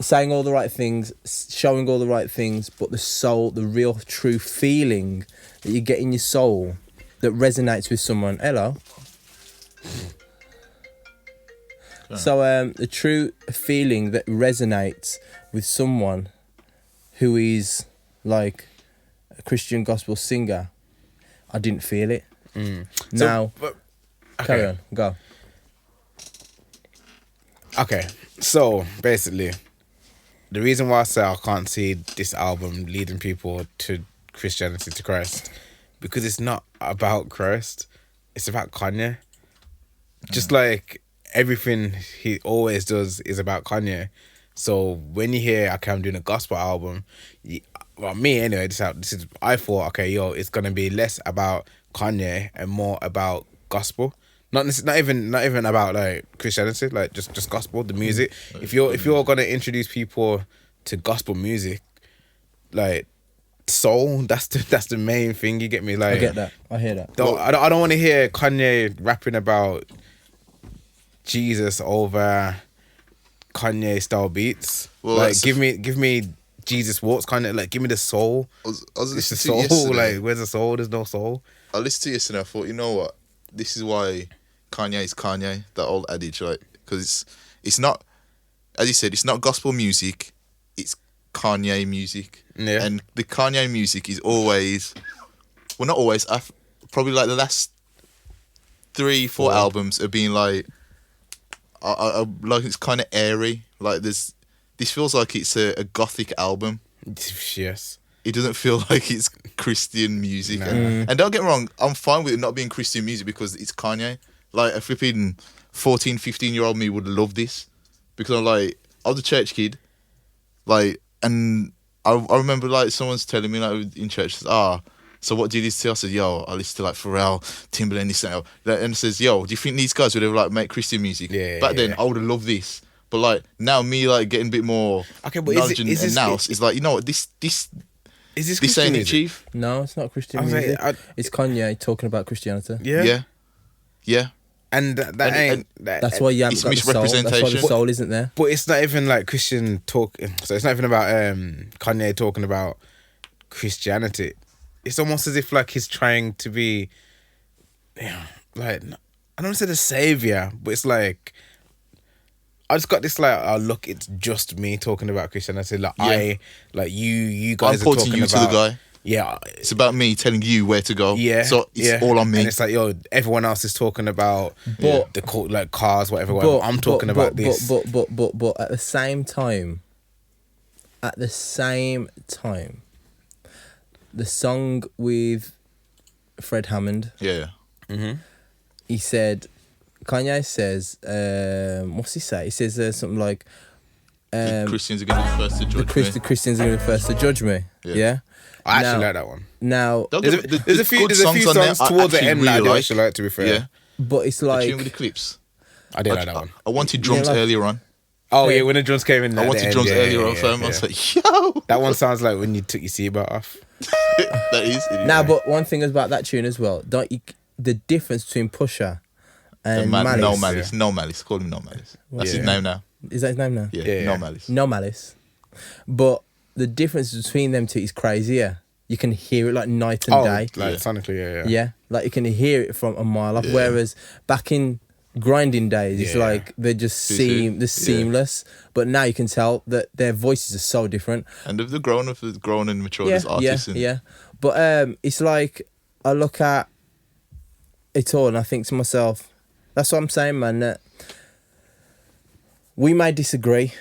saying all the right things, showing all the right things, but the soul, the real true feeling that you get in your soul that resonates with someone. Hello. So the true feeling that resonates with someone who is like a Christian gospel singer, I didn't feel it. Now, carry on, go. Okay, so basically, the reason why I say I can't see this album leading people to Christianity, to Christ, because it's not about Christ, it's about Kanye. Just like everything he always does is about Kanye. So when you hear, okay, I'm doing a gospel album, well, me anyway, I thought, okay, it's gonna be less about Kanye and more about gospel. Not even about like Christianity, like just gospel, the music. If you're gonna introduce people to gospel music, like soul, that's the main thing. You get me? Like, I get that. I hear that. I don't want to hear Kanye rapping about Jesus over Kanye style beats. Well, like give me Jesus walks, kind of like give me the soul. I was It's the listening to soul. yesterday. Like, where's the soul? There's no soul. I listened to yesterday. I thought, you know what? This is why Kanye is Kanye. That old adage, right? Because it's not, as you said, it's not gospel music. It's Kanye music. Yeah. And the Kanye music is always, well, not always. Probably like the last 3-4 albums have been like, like it's kind of airy. Like this feels like it's a gothic album. Yes. It doesn't feel like it's Christian music. No. And don't get me wrong, I'm fine with it not being Christian music because it's Kanye. Like a flipping 14, 15-year-old me would love this. Because I was a church kid. Like, and I remember like someone's telling me like in church, so what do you listen to? I said, yo, I listen to like Pharrell, Timbaland, this and that. And it says, yo, do you think these guys would ever like make Christian music? Yeah, Back then, I would have loved this. But like now, me like getting a bit more knowledge and now it's like, you know what, this Is this ain't Christian it, music? Chief. No, it's not Christian I was like, music. It's Kanye talking about Christianity. Yeah. And that ain't... That's why you haven't It's got the soul. That's why the misrepresentation. soul isn't there. But it's not even like Christian talk. So it's not even about Kanye talking about Christianity. It's almost as if like he's trying to be, like, I don't want to say the savior, but it's like, I just got this like, look, it's just me talking about Christianity. Like you guys I'm are pointing talking you about to the guy. Yeah. It's about me telling you where to go. Yeah. So it's all on me. And it's like, yo, everyone else is talking about the cars, whatever. I'm talking about this. But at the same time, the song with Fred Hammond. Yeah. He said, Kanye says, what's he say? He says something like, the Christians are going to be first to judge me. The Christians are going to be first to judge me. Yeah. I actually like that one. Now, there's a few songs towards the end that I do actually like, to be fair. Yeah. But it's like... The tune with the clips. I did like that one. I wanted drums earlier on. Oh, yeah, when the drums came in. I wanted drums earlier on, fam. I was like, yo! That one sounds like when you took your seatbelt off. That is. Now, but one thing about that tune as well, the difference between Pusha and Malice. No Malice. No Malice. Call him No Malice. That's his name now. Is that his name now? Yeah, No Malice. No Malice. But the difference between them two is crazier. You can hear it like night and day. Like sonically, Yeah, like you can hear it from a mile off. Whereas back in grinding days, it's like they just seamless. But now you can tell that their voices are so different. And they've grown and matured as artists. But it's like I look at it all and I think to myself, that's what I'm saying, man. That we may disagree,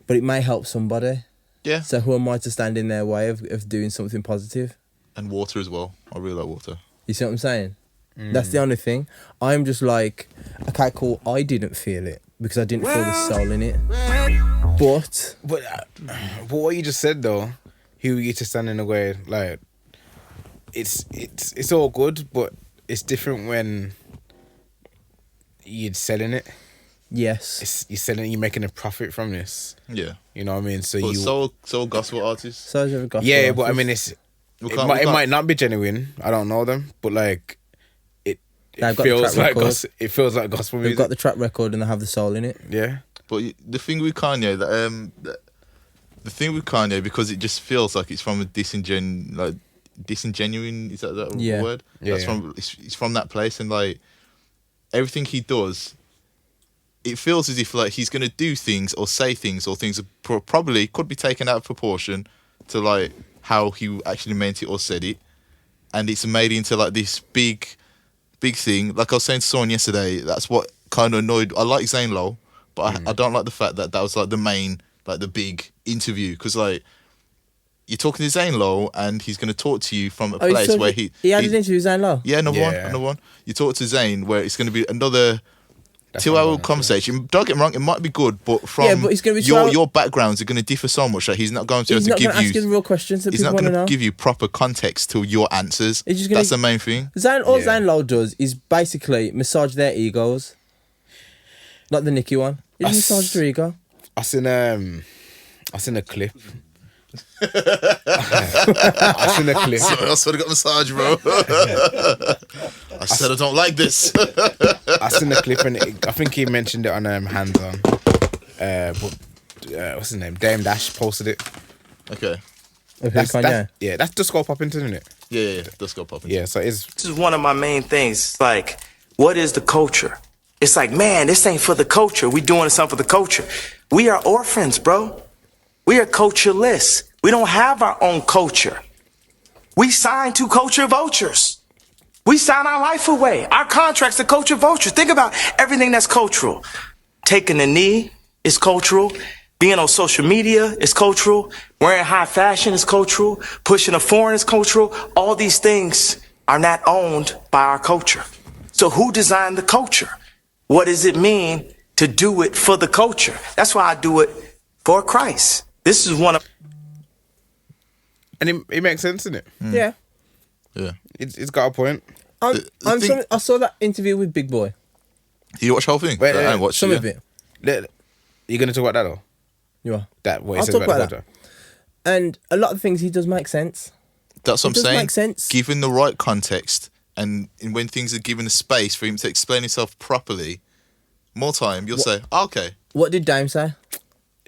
but it may help somebody. Yeah. So who am I to stand in their way of doing something positive? And water as well. I really like water. You see what I'm saying? That's the only thing. I'm just like, okay, cool. I didn't feel it because I didn't feel the soul in it. But what you just said though, who are you to stand in the way? Like, it's all good, but it's different when you're selling it. Yes. You're selling it, you're making a profit from this. Yeah. You know what I mean? So gospel artists. So is every gospel yeah, artist. but I mean, it might not be genuine. I don't know them, but like, it feels like gospel music. They've got the track record and they have the soul in it. Yeah. But the thing with Kanye, because it just feels like it's from a disingenuine, is that word? Yeah. It's from that place, and like everything he does, it feels as if like he's gonna do things or say things or things that probably could be taken out of proportion to like how he actually meant it or said it, and it's made into like this big thing. Like I was saying to someone yesterday, that's what kind of annoyed. I like Zane Lowe, but I don't like the fact that was like the main, like the big interview, because like you're talking to Zane Lowe and he's going to talk to you from a place where he had an interview with Zane Lowe. Yeah, another one. You talk to Zane where it's going to be another 2-hour conversation. Don't get me wrong, it might be good, but from but it's gonna be your backgrounds are going to differ so much that he's not going to be able to give you. He's not going to ask you real questions that he's people not want to going know. to give you proper context to your answers. That's the main thing. Zane Lowe does is basically massage their egos, like the Nicki one. He massaged their ego. I seen a clip. I seen a clip. Someone else would have got massage, bro. I said I don't like this. I seen a clip and I think he mentioned it on Hands On. What's his name? Dame Dash posted it. Okay. That's just go pop into, isn't it? Yeah. Just go pop into. Yeah, so this is one of my main things. Like, what is the culture? It's like, man, this ain't for the culture. We doing something for the culture. We are orphans, bro. We are cultureless. We don't have our own culture. We sign to culture vultures. We sign our life away. Our contracts are culture vultures. Think about everything that's cultural. Taking a knee is cultural. Being on social media is cultural. Wearing high fashion is cultural. Pushing a foreign is cultural. All these things are not owned by our culture. So who designed the culture? What does it mean to do it for the culture? That's why I do it for Christ. This is one of... And it makes sense, doesn't it? Yeah. Yeah. It's got a point. I saw that interview with Big Boy. Did you watch the whole thing? Wait, I watched some of it. You're going to talk about that, though? You are. I'll talk about that. And a lot of things he does make sense. That's what I'm saying. Make sense. Given the right context and when things are given a space for him to explain himself properly, more time, you'll say, okay. What did Dame say?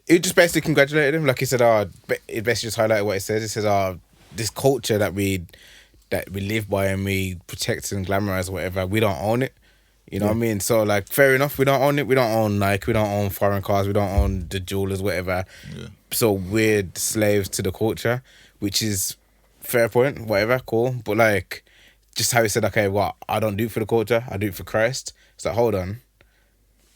He just basically congratulated him. Like he said, it basically just highlighted what it says. It says, this culture that we live by and we protect and glamorize or whatever, we don't own it. You know what I mean? So, like, fair enough, we don't own it. We don't own Nike. We don't own foreign cars. We don't own the jewelers, whatever. Yeah. So we're slaves to the culture, which is fair point, whatever, cool. But like, just how he said, okay, what, I don't do it for the culture, I do it for Christ. It's like, hold on.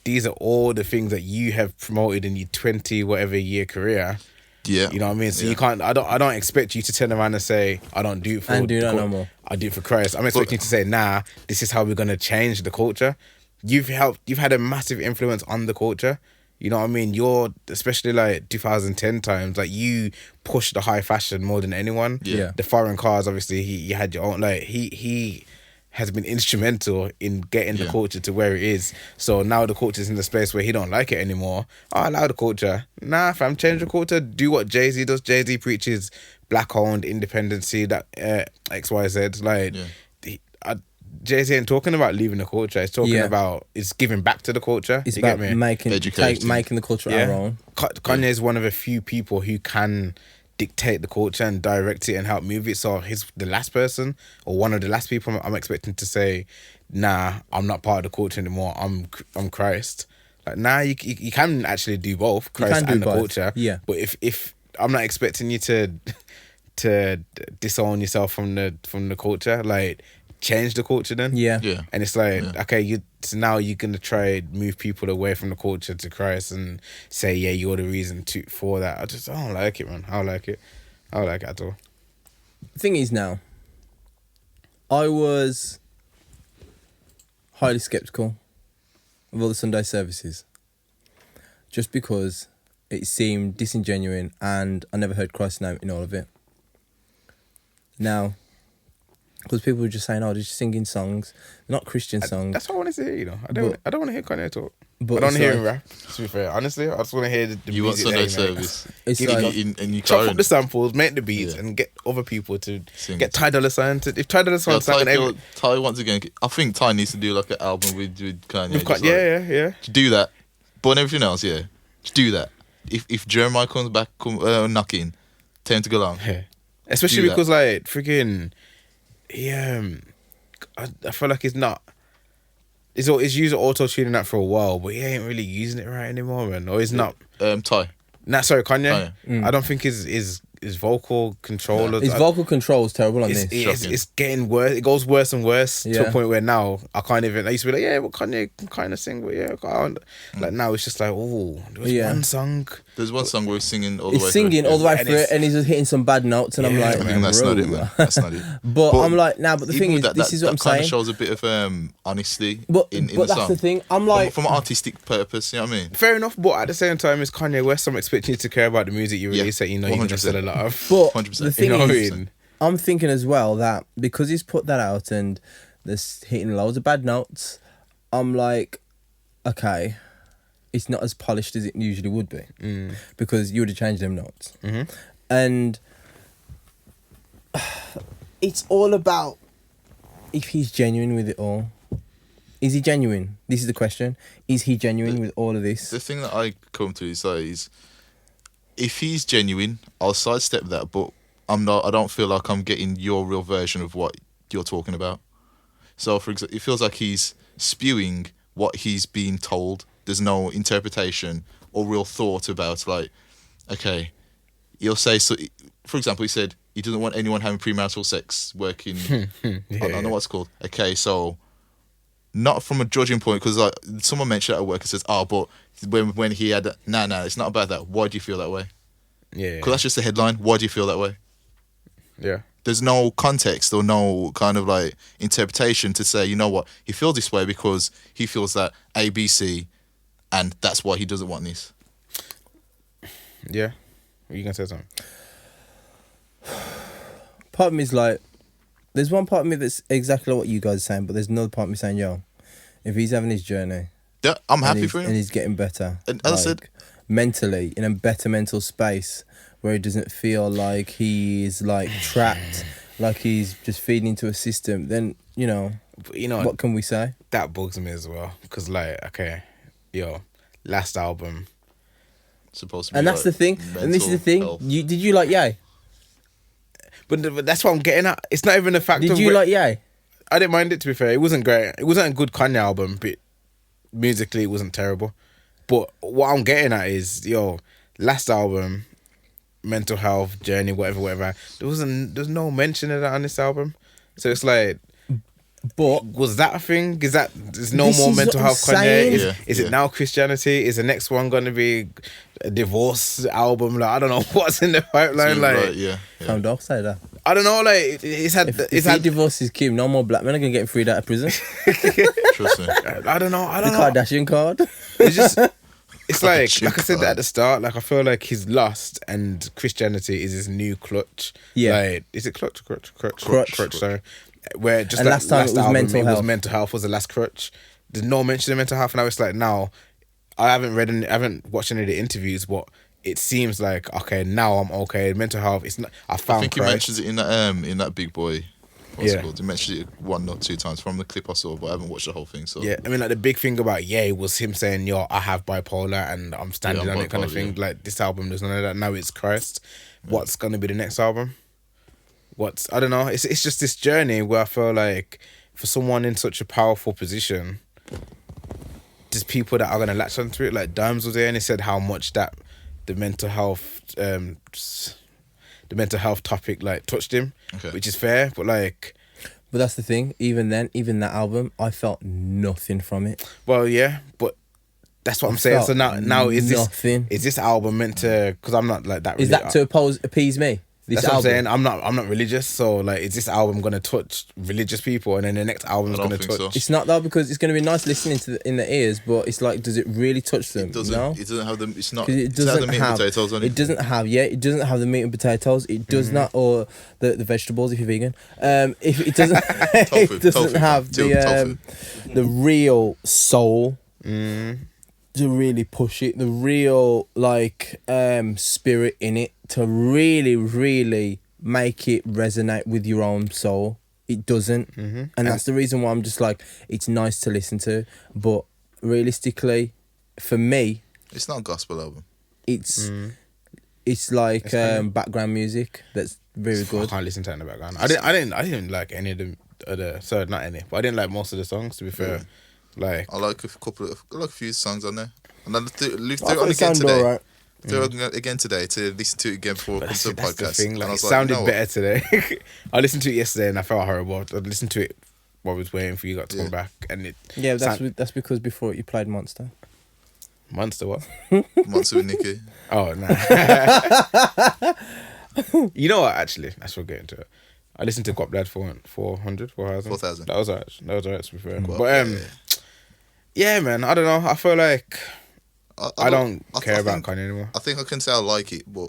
These are all the things that you have promoted in your 20 whatever year career. Yeah. You know what I mean? So you can't, I don't expect you to turn around and say, I don't do it for And do that no more. I do it for Christ. I'm expecting you to say, nah, this is how we're gonna change the culture. You've had a massive influence on the culture. You know what I mean? You're, especially like 2010 times, like you pushed the high fashion more than anyone. Yeah. The foreign cars, obviously, he had your own, like he has been instrumental in getting the culture to where it is. So now the culture's in the space where he don't like it anymore. Oh, allow the culture. Nah, fam, change the culture. Do what Jay-Z does. Jay-Z preaches black-owned independency, that XYZ. Like, Jay-Z ain't talking about leaving the culture. It's talking about, it's giving back to the culture. It's you about get me? making the culture our own. Kanye is one of a few people who can dictate the culture and direct it and help move it. So he's the last person, or one of the last people I'm expecting to say, nah, I'm not part of the culture anymore. I'm Christ. Like, nah, you can actually do both, Christ and the culture. Yeah. But if I'm not expecting you to disown yourself from the culture, like, change the culture then. Yeah. And it's like, okay, so now you're gonna try and move people away from the culture to Christ and say, yeah, you're the reason for that. I don't like it, man. I don't like it at all. The thing is, now, I was highly skeptical of all the Sunday services, just because it seemed disingenuine and I never heard Christ's name in all of it. Now, because people were just saying, oh, they're just singing songs, not Christian songs. That's what I want to hear, you know. I don't want to hear Kanye talk. But I don't want to hear him rap, to be fair. Honestly, I just want to hear the you music. You want Sunday service. It's like, chop up the samples, make the beats, and get other people to sing. Get Ty Dolla $ign to... If Ty Dolla $ign sang... Ty, once again, I think Ty needs to do like an album with Kanye. Yeah. Do that. But on everything else, just do that. If Jeremiah comes back knocking, tell him to go along. Yeah. Especially because, like, freaking... I feel like he's not. He's used auto-tuning that for a while, but he ain't really using it right anymore, man. Or he's not. Ty. Nah, sorry, Kanye. I don't think his vocal control. His vocal control is terrible on this. It's getting worse. It goes worse and worse to a point where now I can't even. I used to be like, yeah, but Kanye can kind of sing, but yeah, I can't. Like now it's just like, oh, there's one song. There's one song where he's singing all the way through. He's singing all the way through it, and he's just hitting some bad notes, and I'm like, I think that's not it, man. That's not it. But I'm like, nah. But the thing is, this is what I'm saying. That kind of shows a bit of honesty in the the song. That's the thing. I'm like, from an artistic purpose, you know what I mean? Fair enough, but at the same time, it's Kanye West. I'm expecting you to care about the music you release that you know you're going to sell a lot of. But 100%. the thing is, I'm thinking as well that because he's put that out and there's hitting loads of bad notes, I'm like, okay, it's not as polished as it usually would be because you would have changed them notes. And it's all about if he's genuine with it all. Is he genuine? This is the question. Is he genuine with all of this? The thing that I come to is if he's genuine, I'll sidestep that, but I don't feel like I'm getting your real version of what you're talking about. So, for example, it feels like he's spewing what he's being told. There's no interpretation or real thought about, like, okay, he'll say, so, for example, he said he doesn't want anyone having premarital sex working, I don't know what it's called. Okay, so, not from a judging point, because like, someone mentioned at work and says, oh, but when he had, nah, it's not about that. Why do you feel that way? Yeah. Because that's just a headline. Why do you feel that way? Yeah. There's no context or no kind of like interpretation to say, you know what, he feels this way because he feels that A, B, C, and that's why he doesn't want this. Yeah. Are you going to say something? Part of me is like, there's one part of me that's exactly what you guys are saying, but there's another part of me saying, yo, if he's having his journey, yeah, I'm happy for him. And he's getting better. And as I said, mentally, in a better mental space where he doesn't feel like he's like trapped, like he's just feeding into a system, then, you know, what can we say? That bugs me as well. Because, like, okay, last album. Supposed to be. And that's like the thing. And this is the thing. Health. Did you like Yay? But that's what I'm getting at. It's not even a fact. Did you like Yay? I didn't mind it, to be fair. It wasn't great. It wasn't a good Kanye album, but musically it wasn't terrible. But what I'm getting at is, last album, mental health journey, whatever. There's no mention of that on this album. So it's like, but was that a thing? There's no more mental health Kanye? Is it now Christianity? Is the next one going to be a divorce album? Like, I don't know what's in the pipeline. Like, How dog say that? I don't know. Like, if he divorces Kim, no more black men are gonna get freed out of prison. Trust me. I don't know. The Kardashian card. It's like I said at the start. Like, I feel like he's lost, and Christianity is his new clutch. Yeah. Like, is it clutch? Sorry. Where just and last time it was album, mental health. Was the last crutch. There's no mention of mental health. Now it's like, now I haven't watched any of the interviews, but it seems like, okay, now I'm okay. Mental health. It's not. I think he mentions it in that Big Boy. What's it called? He mentioned it 1 or 2 times from the clip I saw, but I haven't watched the whole thing. So yeah, I mean, like, the big thing about was him saying, "Yo, I have bipolar and I'm standing on it," kind of thing. Yeah. Like, this album, there's none of that. Now it's Christ. What's gonna be the next album? I don't know. It's just this journey where I feel like for someone in such a powerful position, there's people that are gonna latch onto it. Like, Dimes was there and he said how much that the mental health topic like touched him, which is fair. But that's the thing. Even then, even that album, I felt nothing from it. Well, yeah, but that's what I'm saying. So now is this album meant to? Because I'm not like that. Is that to appease me? That's what I'm saying. I'm not religious, so like, is this album gonna touch religious people, and then the next album is gonna touch? So. It's not though, because it's gonna be nice listening in the ears, but it's like, does it really touch them? It doesn't. No? It doesn't have the. It's not. It doesn't have the meat and potatoes on it. It doesn't have. Yeah, it doesn't have the meat and potatoes. It does not, or the vegetables if you're vegan. If it doesn't, it doesn't have the real soul. To really push it, the real spirit in it, to really, really make it resonate with your own soul. It doesn't, and that's the reason why I'm just like, it's nice to listen to, but realistically, for me, it's not a gospel album. It's like background music that's very good. I can't listen to it in the background. I didn't like any of the sorry, not any, but I didn't like most of the songs, to be fair. Like, I like a few songs on there, and I threw it on again today. Right. Threw it again today to listen to it again before it comes to the podcast. The thing. Like, it sounded better today. I listened to it yesterday and I felt horrible. I listened to it while I was waiting for you guys to come back, and it. Yeah, that's because before you played Monster. Monster what? Monster with Nicki. Oh no. You know what? Actually, let's get into it. I listened to Cop Dad for 4,000. That was alright. To be fair. But yeah, man. I don't know. I feel like I don't care about Kanye anymore. I think I can say I like it, but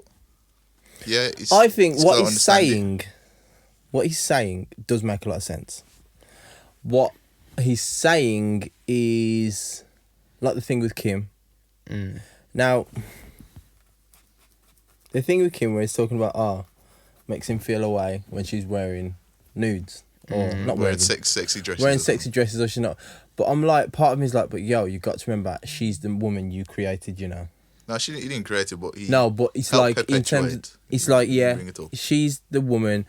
yeah, I think what he's saying does make a lot of sense. What he's saying is like the thing with Kim. Now, the thing with Kim where he's talking about makes him feel away when she's wearing nudes or not wearing sexy dresses. Wearing sexy dresses or she's not. But I'm like, part of me is like, but yo, you got to remember, she's the woman you created, you know. No, he didn't create it, but he. No, but it's like in terms, it's like she's the woman,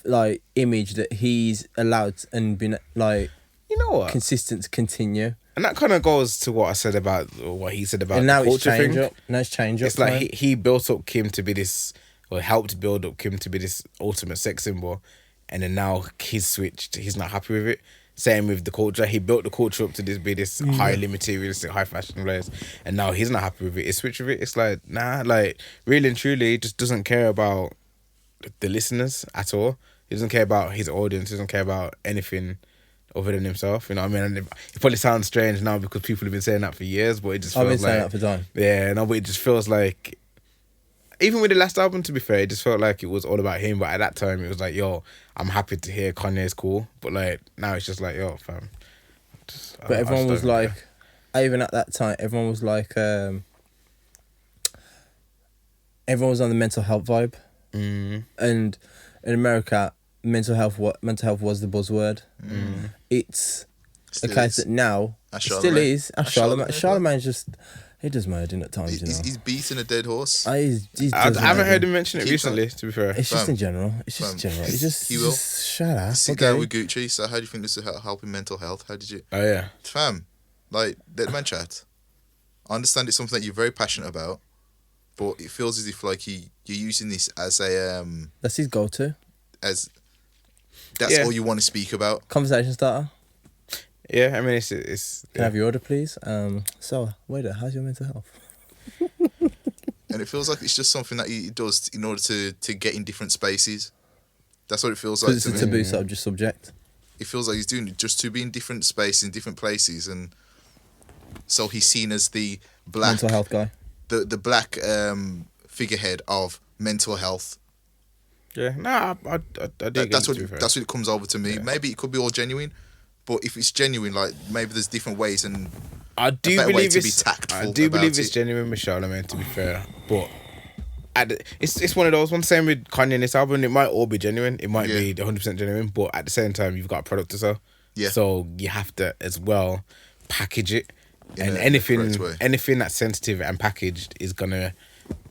like image that he's allowed and been like, you know what, consistent to continue. And that kind of goes to what he said about and now the culture thing. Now it's changed up. It's like he built up Kim to be this, or helped build up Kim to be this ultimate sex symbol, and then now he's switched. He's not happy with it. Same with the culture. He built the culture up to be this highly materialistic, high fashion place, and now he's not happy with it. He switched with it. It's like, nah, like, really and truly, he just doesn't care about the listeners at all. He doesn't care about his audience. He doesn't care about anything other than himself. You know what I mean? And it probably sounds strange now because people have been saying that for years, but it just feels I've been saying that for time. Yeah, no, but it just feels like, even with the last album, to be fair, it just felt like it was all about him. But at that time, it was like, yo, I'm happy to hear Kanye's cool. But like, now it's just like, yo, fam. But everyone was like, even at that time, everyone was like, everyone was on the mental health vibe. And in America, mental health was the buzzword. It's the case that now, it still is. Charlemagne's just... He does murdering at times, you know. He's beating a dead horse. I haven't heard him mention it recently, to be fair. It's just in general. It's just in general. Just shut up. Sit down with Gucci. So how do you think this will help in mental health? How did you... Oh, yeah. Fam, like, let the man chat. I understand it's something that you're very passionate about. but it feels as if like you're using this as a That's his go-to. That's all you want to speak about. Conversation starter. Yeah, I mean, it's Can I have your order, please? So, waiter, how's your mental health? And it feels like it's just something that he does in order to get in different spaces. That's what it feels like Because it's to a me. taboo subject. It feels like he's doing it just to be in different spaces, in different places, and so he's seen as the black Mental health guy. the black figurehead of mental health. yeah. Nah, I do. That's what it comes over to me. Yeah. Maybe it could be all genuine, but if it's genuine, like maybe there's different ways and I do better way believe to be it's tactful I do about believe it's it. genuine, Michelle. I mean, to be fair, but it's one of those. One same with Kanye and this album. It might all be genuine. It might be 100% genuine, but at the same time, you've got a product to sell. Yeah. So you have to as well package it, In and a correct way. anything that's sensitive and packaged is gonna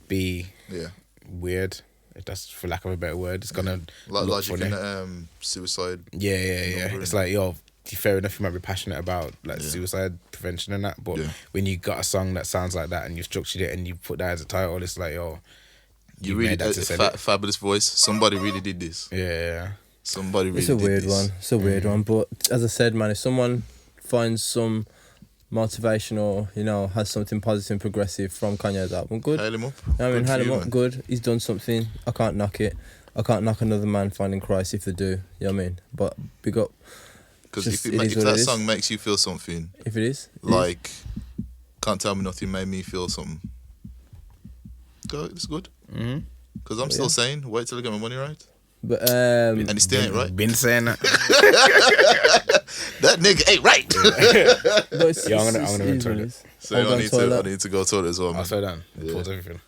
be Yeah. weird. If that's for lack of a better word, it's gonna Like look logic funny. and suicide. Yeah. Number, It's innit? like, yo, fair enough, you might be passionate about like suicide prevention and that, but Yeah. when you got a song that sounds like that and you've structured it and you put that as a title, it's like, yo, You really made that to sell it. fabulous voice. Somebody really did this. Yeah. Somebody really It's a did weird this. one. It's a weird one. But as I said, man, if someone finds some motivation or, has something positive and progressive from Kanye's album, good. Hail him up. I mean, Good hail for him you, up, man. good. He's done something. I can't knock it. I can't knock another man finding Christ if they do. You know what I mean? But big up. Because Just- if it is what that it is. song makes you feel something, If it is. it is. like Can't Tell Me Nothing made me feel something. It's good. Because I'm still saying, wait till I get my money right. But, And it still ain't right. Been saying that. That nigga ain't right. but it's, Yeah, I'm gonna it go is what toilet. it is. So I'll go I need toilet. to go toilet as well, man. I'll slow down. Yeah. Pause everything.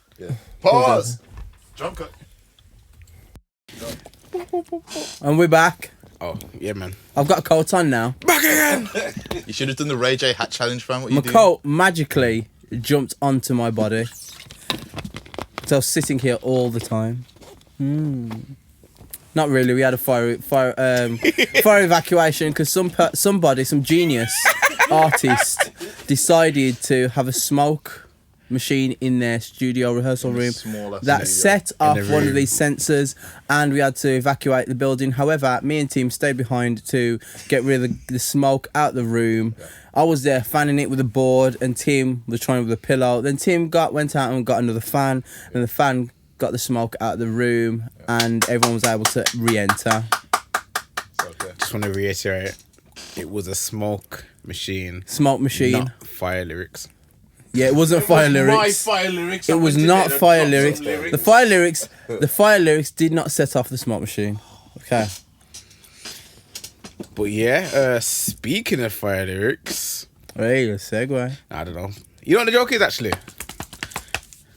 Pause. Jump cut. And we're back. Oh, yeah, man. I've got a coat on now. Back again! You should have done the Ray J hat challenge, fam. What you My doing? coat magically jumped onto my body. So I was sitting here all the time. Not really. We had a fire evacuation because some genius artist decided to have a smoke machine in their studio rehearsal room small-ass that studio. set off the one of room. these sensors, and we had to evacuate the building. However, me and Tim stayed behind to get rid of the smoke out the room. I was there fanning it with a board, and Tim was trying with a pillow. Then Tim went out and got another fan, and the fan got the smoke out of the room, and everyone was able to re-enter. Just want to reiterate, it was a smoke machine, Smoke machine. not fire lyrics. Yeah, it wasn't fire lyrics. My fire lyrics. It I was went in not there and fire dropped lyrics. some The fire lyrics did not set off the smoke machine. Okay. But yeah, speaking of fire lyrics, Hey, segue. I don't know. You know what the joke is, actually? I'm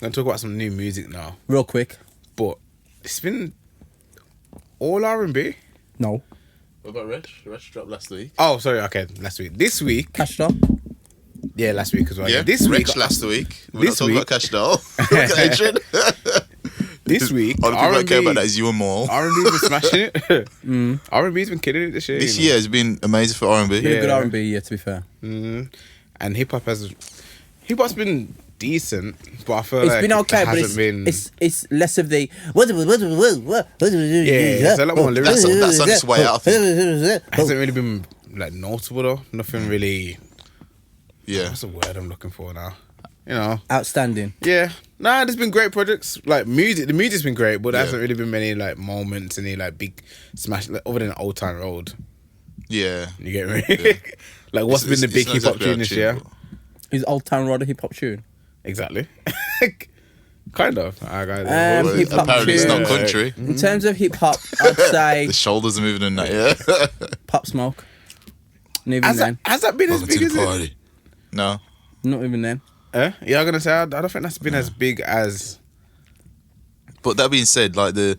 going to talk about some new music now. Real quick. But it's been all R&B. No. What about Wretch? Wretch dropped last week. Oh, sorry. Okay, last week. This week. Cash Doll. Yeah, last week as well. Yeah, This week. Wretch last week. We're this not talking week- about Cash Doll. Adrian. This week. All the people that care R&B about that is you and Maul. R&B's been smashing it. R&B's been killing it this year. This you know. year has been amazing for R&B. Been a good Yeah. R&B year, to be fair. And hip-hop's been decent, but I feel It's like been okay, it but hasn't been... it's less of the... it's a lot more lyrics. That's on its way out, I think. It hasn't really been like notable though. Nothing really. Yeah. What's the word I'm looking for now? You know. Outstanding. Yeah. Nah, there's been great projects. Like music, the music's been great, but there Yeah. hasn't really been many like moments, any like big smash like, other than Old Town Road. Yeah. You get me? Like what's been the big not hip hop exactly tune our this year? but- Is Old Town Road a hip-hop tune? Exactly. Kind of. I got Well, hip-hop apparently it's not tune. country. In terms of hip-hop, I'd say The shoulders are moving in that, yeah. Pop Smoke. Not even then. Has that been as Welcome big to as the it? party. No. Not even then. Yeah, I'm gonna say I don't think that's been as big as. But that being said, like the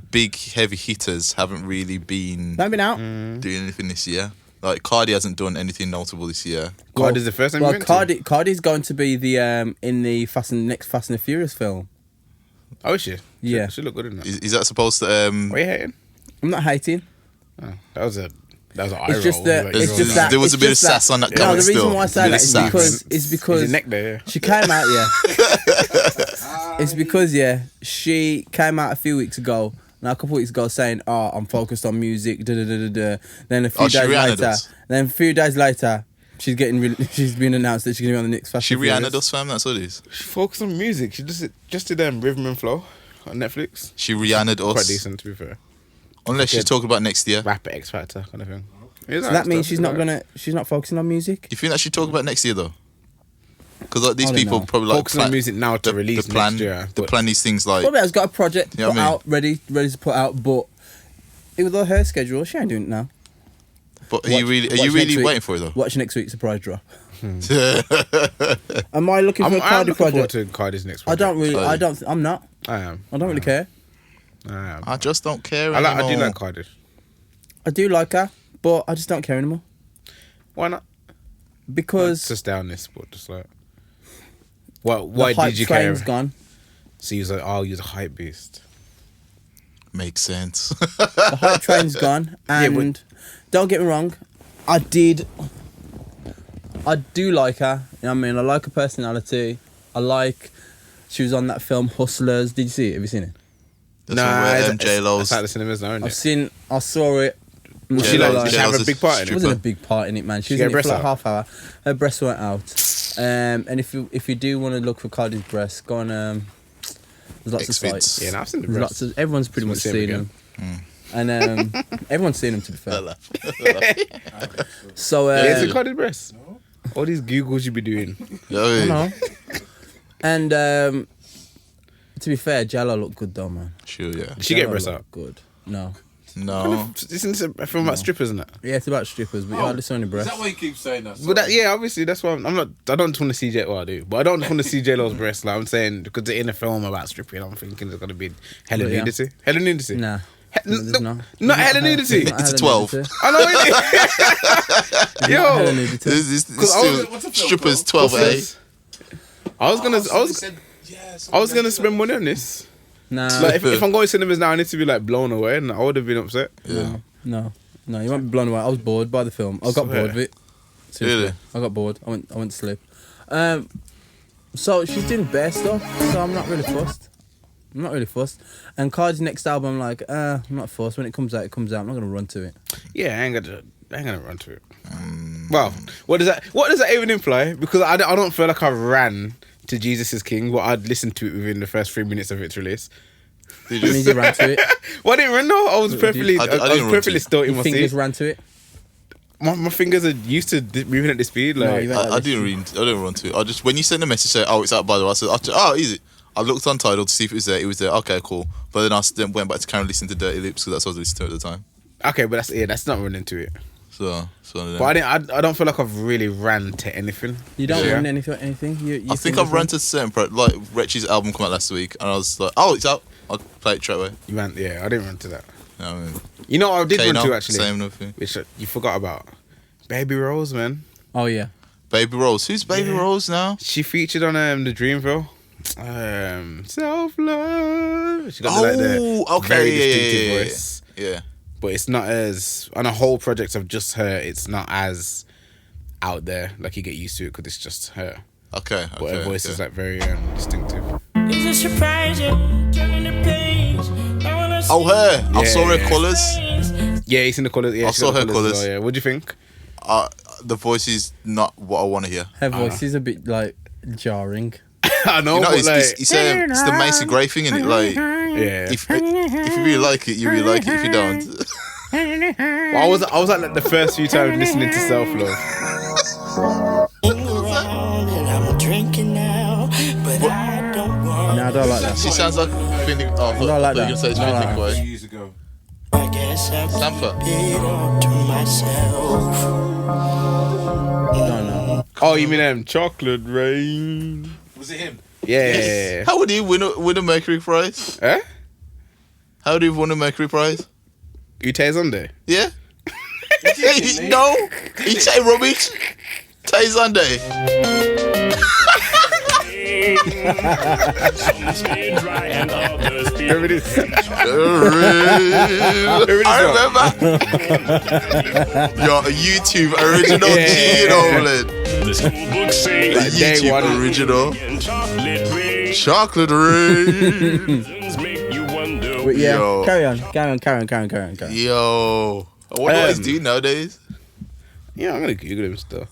big heavy hitters haven't really been Not been out. doing anything this year. Like Cardi hasn't done anything notable this year. God is the first time you Well, went to? Cardi's going to be the in the next Fast and the Furious film. Oh, is she? Yeah. She look good in that. Is that supposed to Why are you hating? I'm not hating. Oh, that was a That was an eye It's just roll. that. Like, It's you just know, that. There was it's a bit just of that- sass on that No, comment the reason still. why I say that is Sass. because it's because His neck there. she came out. It's because she came out a few weeks ago. Now a couple weeks ago saying, "Oh, I'm focused on music." Da, da, da, da, da. Then a few she days Rihanna later, does. she's she's been announced that she's gonna be on the next Fast She and Furious. Rihanna does, fam. That's what it is. She focused on music. She just did Rhythm and Flow on Netflix. She Rihanna Quite us. decent, to be fair. Unless she's talking about next year. Rapper X Factor kind of thing. So that means she's not focusing on music. You think that she's talking about next year though? Because like these I don't people know. probably like Focusing on music now to release the plan, next year. the plan these things like. Probably has got a project You know put what I mean? out, ready to put out, but with all her schedule, she ain't doing it now. But are you Watch really next week. waiting for it though? Watch next week's surprise drop. Am I looking for a I'm Cardi looking forward project? to Cardi's next I project. don't really. Oh, I don't. I'm not. I am. I don't really care. I am. I just don't care I anymore. do like Cardi. I do like her, but I just don't care anymore Why not? because Just down this, but just like. Why the hype did you care? train's gone. So you was like, oh, you're a hype beast. Makes sense. The hype train's gone, and don't get me wrong, I do like her. You know what I mean? I like her personality. She was on that film Hustlers. Did you see it? Have you seen it? That's one where J-Lo's. It's at the cinemas now, isn't it? I saw it. Was she J-Lo- like, did she have a big part in She it? wasn't a big part in it, man. She was get in it her for like breasts half hour. Her breasts weren't out. And if you do want to look for Cardi's breasts, go on. There's lots of Xvids. sites. Yeah, no, I've seen the There's breasts. lots of. Everyone's pretty much Just wanna see seen them them. And everyone's seen them, to be fair. So Yeah, it's a Cardi's breasts. All these Googles you be doing. Yo, no. And to be fair, J-Lo looked good though, man. sure, yeah. Did she get J-Lo breasts looked out? Good. No. No. Isn't this a film about strippers, isn't it? Yeah, it's about strippers, but you hardly saw any Is breasts. that why you keep saying that? But that, yeah, obviously that's why I'm not. I don't just want to see J. Well, I do, but I don't just want to see J-Lo's breasts. Like I'm saying, because they're in a film about stripping, I'm thinking there's gonna be hella But yeah. nudity. Hella nudity. Nah. No, There's not. not hella nudity. Not It's a hella 12. nudity. I know it. Not hella Yo, nudity. This Cause I was- what's a film strippers called? 12A. I was gonna spend money on this. Nah. Like if I'm going to cinemas now, I need to be like blown away, and I would have been upset. Yeah. No, you won't be blown away. I was bored by the film. I got Swear. bored of it. Seriously. Really? I got bored. I went to sleep. So she's doing bare stuff. So I'm not really fussed. And Cardi's next album, I'm like, I'm not fussed. When it comes out, it comes out. I'm not gonna run to it. Yeah, I ain't gonna run to it. Well, what does that even imply? Because I don't feel like I ran to Jesus is King, but I'd listened to it within the first 3 minutes of its release. Did That you means you ran to it. Well, I didn't run. No, I was perfectly. I I didn't was run perfectly to it. still in Your my fingers seat. ran to it. My fingers are used to moving at this speed. No, Like you went- I didn't run to it. I just when you sent the message say, oh, it's out by the way, I said, oh, easy. I looked on Tidal to see if it was there. It was there. Okay, cool. But then I then went back to Karen listening to Dirty Lips because that's what I was listening to at the time. okay, but that's not running to it. So But I don't feel like I've really ran to anything. You don't Yeah. run anything. I think I've run to certain like Wretch's album come out last week, and I was like, oh, it's out. I'll play it straight away. You ran, yeah, I didn't run to that. You know what I mean? You know what I did run Kano, to actually, same nothing. which you forgot about. Baby Rose, man. Oh yeah. Baby Rose. Who's Baby Rose now? She featured on the Dreamville. Self love. She got the very distinctive voice. Yeah. But it's not as on a whole project of just her. It's not as out there. Like you get used to it because it's just her. Okay. But her voice is like very distinctive. Oh, her. I saw her Yeah. colours. Yeah, it's in the colours. Yeah, I she's got saw her the colours. as well, yeah, what do you think? The voice is not what I want to hear. Her voice is a bit like jarring. I know, You know, but it's like, the Macy Gray thing, isn't it? Like, yeah. if you really like it, you really like it. If you don't, Well, I was like the first few times listening to Self Love. No, I don't like that. she sounds like Finley. Oh, I don't like thought you were that. gonna say it's No, Finley no. Boy. Years ago. Sampa. No. Oh, you mean Chocolate Rain? Was it him? Yeah. How would he win a Mercury Prize? Eh? How would he have won a Mercury Prize? You Tay Sunday? Yeah. No, he say rubbish. Tay Sunday. rain. Some stay dry and others feel Remember this? I remember. Yo, a YouTube original G Nolan. the school books say. A day one. YouTube original. And chocolate rain. Chocolate rain. Make you wonder. But yeah, Yo. carry on. Yo. I wonder what he's doing nowadays. Yeah, I'm gonna Google him still.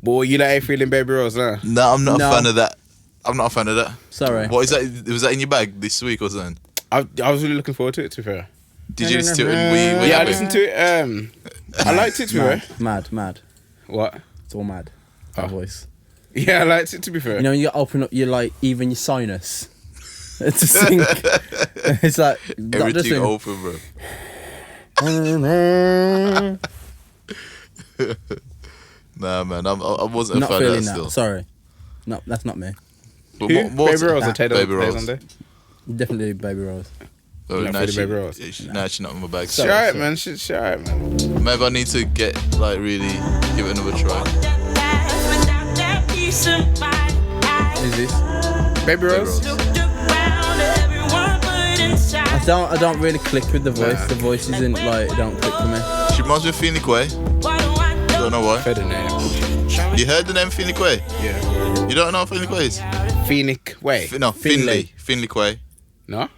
Boy, you like feeling Baby Rose, huh? No, I'm not No. a fan of that. I'm not a fan of that. Sorry. What is that? Was that in your bag this week or something? I was really looking forward to it, to be fair. Did you listen to it? And were you Yeah, I happy? listened to it. I liked it, to be fair. Mad. What? It's all mad. That voice. Yeah, I liked it, to be fair. You know, when you open up your like even your sinus to sing. It's like not just Everything sing. open, bro. Nah, man, I wasn't a Not fan of feeling that that. still. Sorry. No, that's not me. But Who? what's Baby Rose it? or Taylor Baby Rose. on there? Definitely Baby Rose. Oh, Not nah, feeling she, Baby Rose. yeah, nah, she's not in my bag. She alright, man. She alright, man. Maybe I need to get, like, really give it another try. Who's this? Baby Rose? I don't really click with the voice. The voice isn't like it don't click for me. She reminds me of Finley Quay. Don't know why. Heard the name. You heard the name Finley Quay? Yeah. You don't know what Finley Quay is? Phoenix. Wait. No, Finley. Finley Quay. No.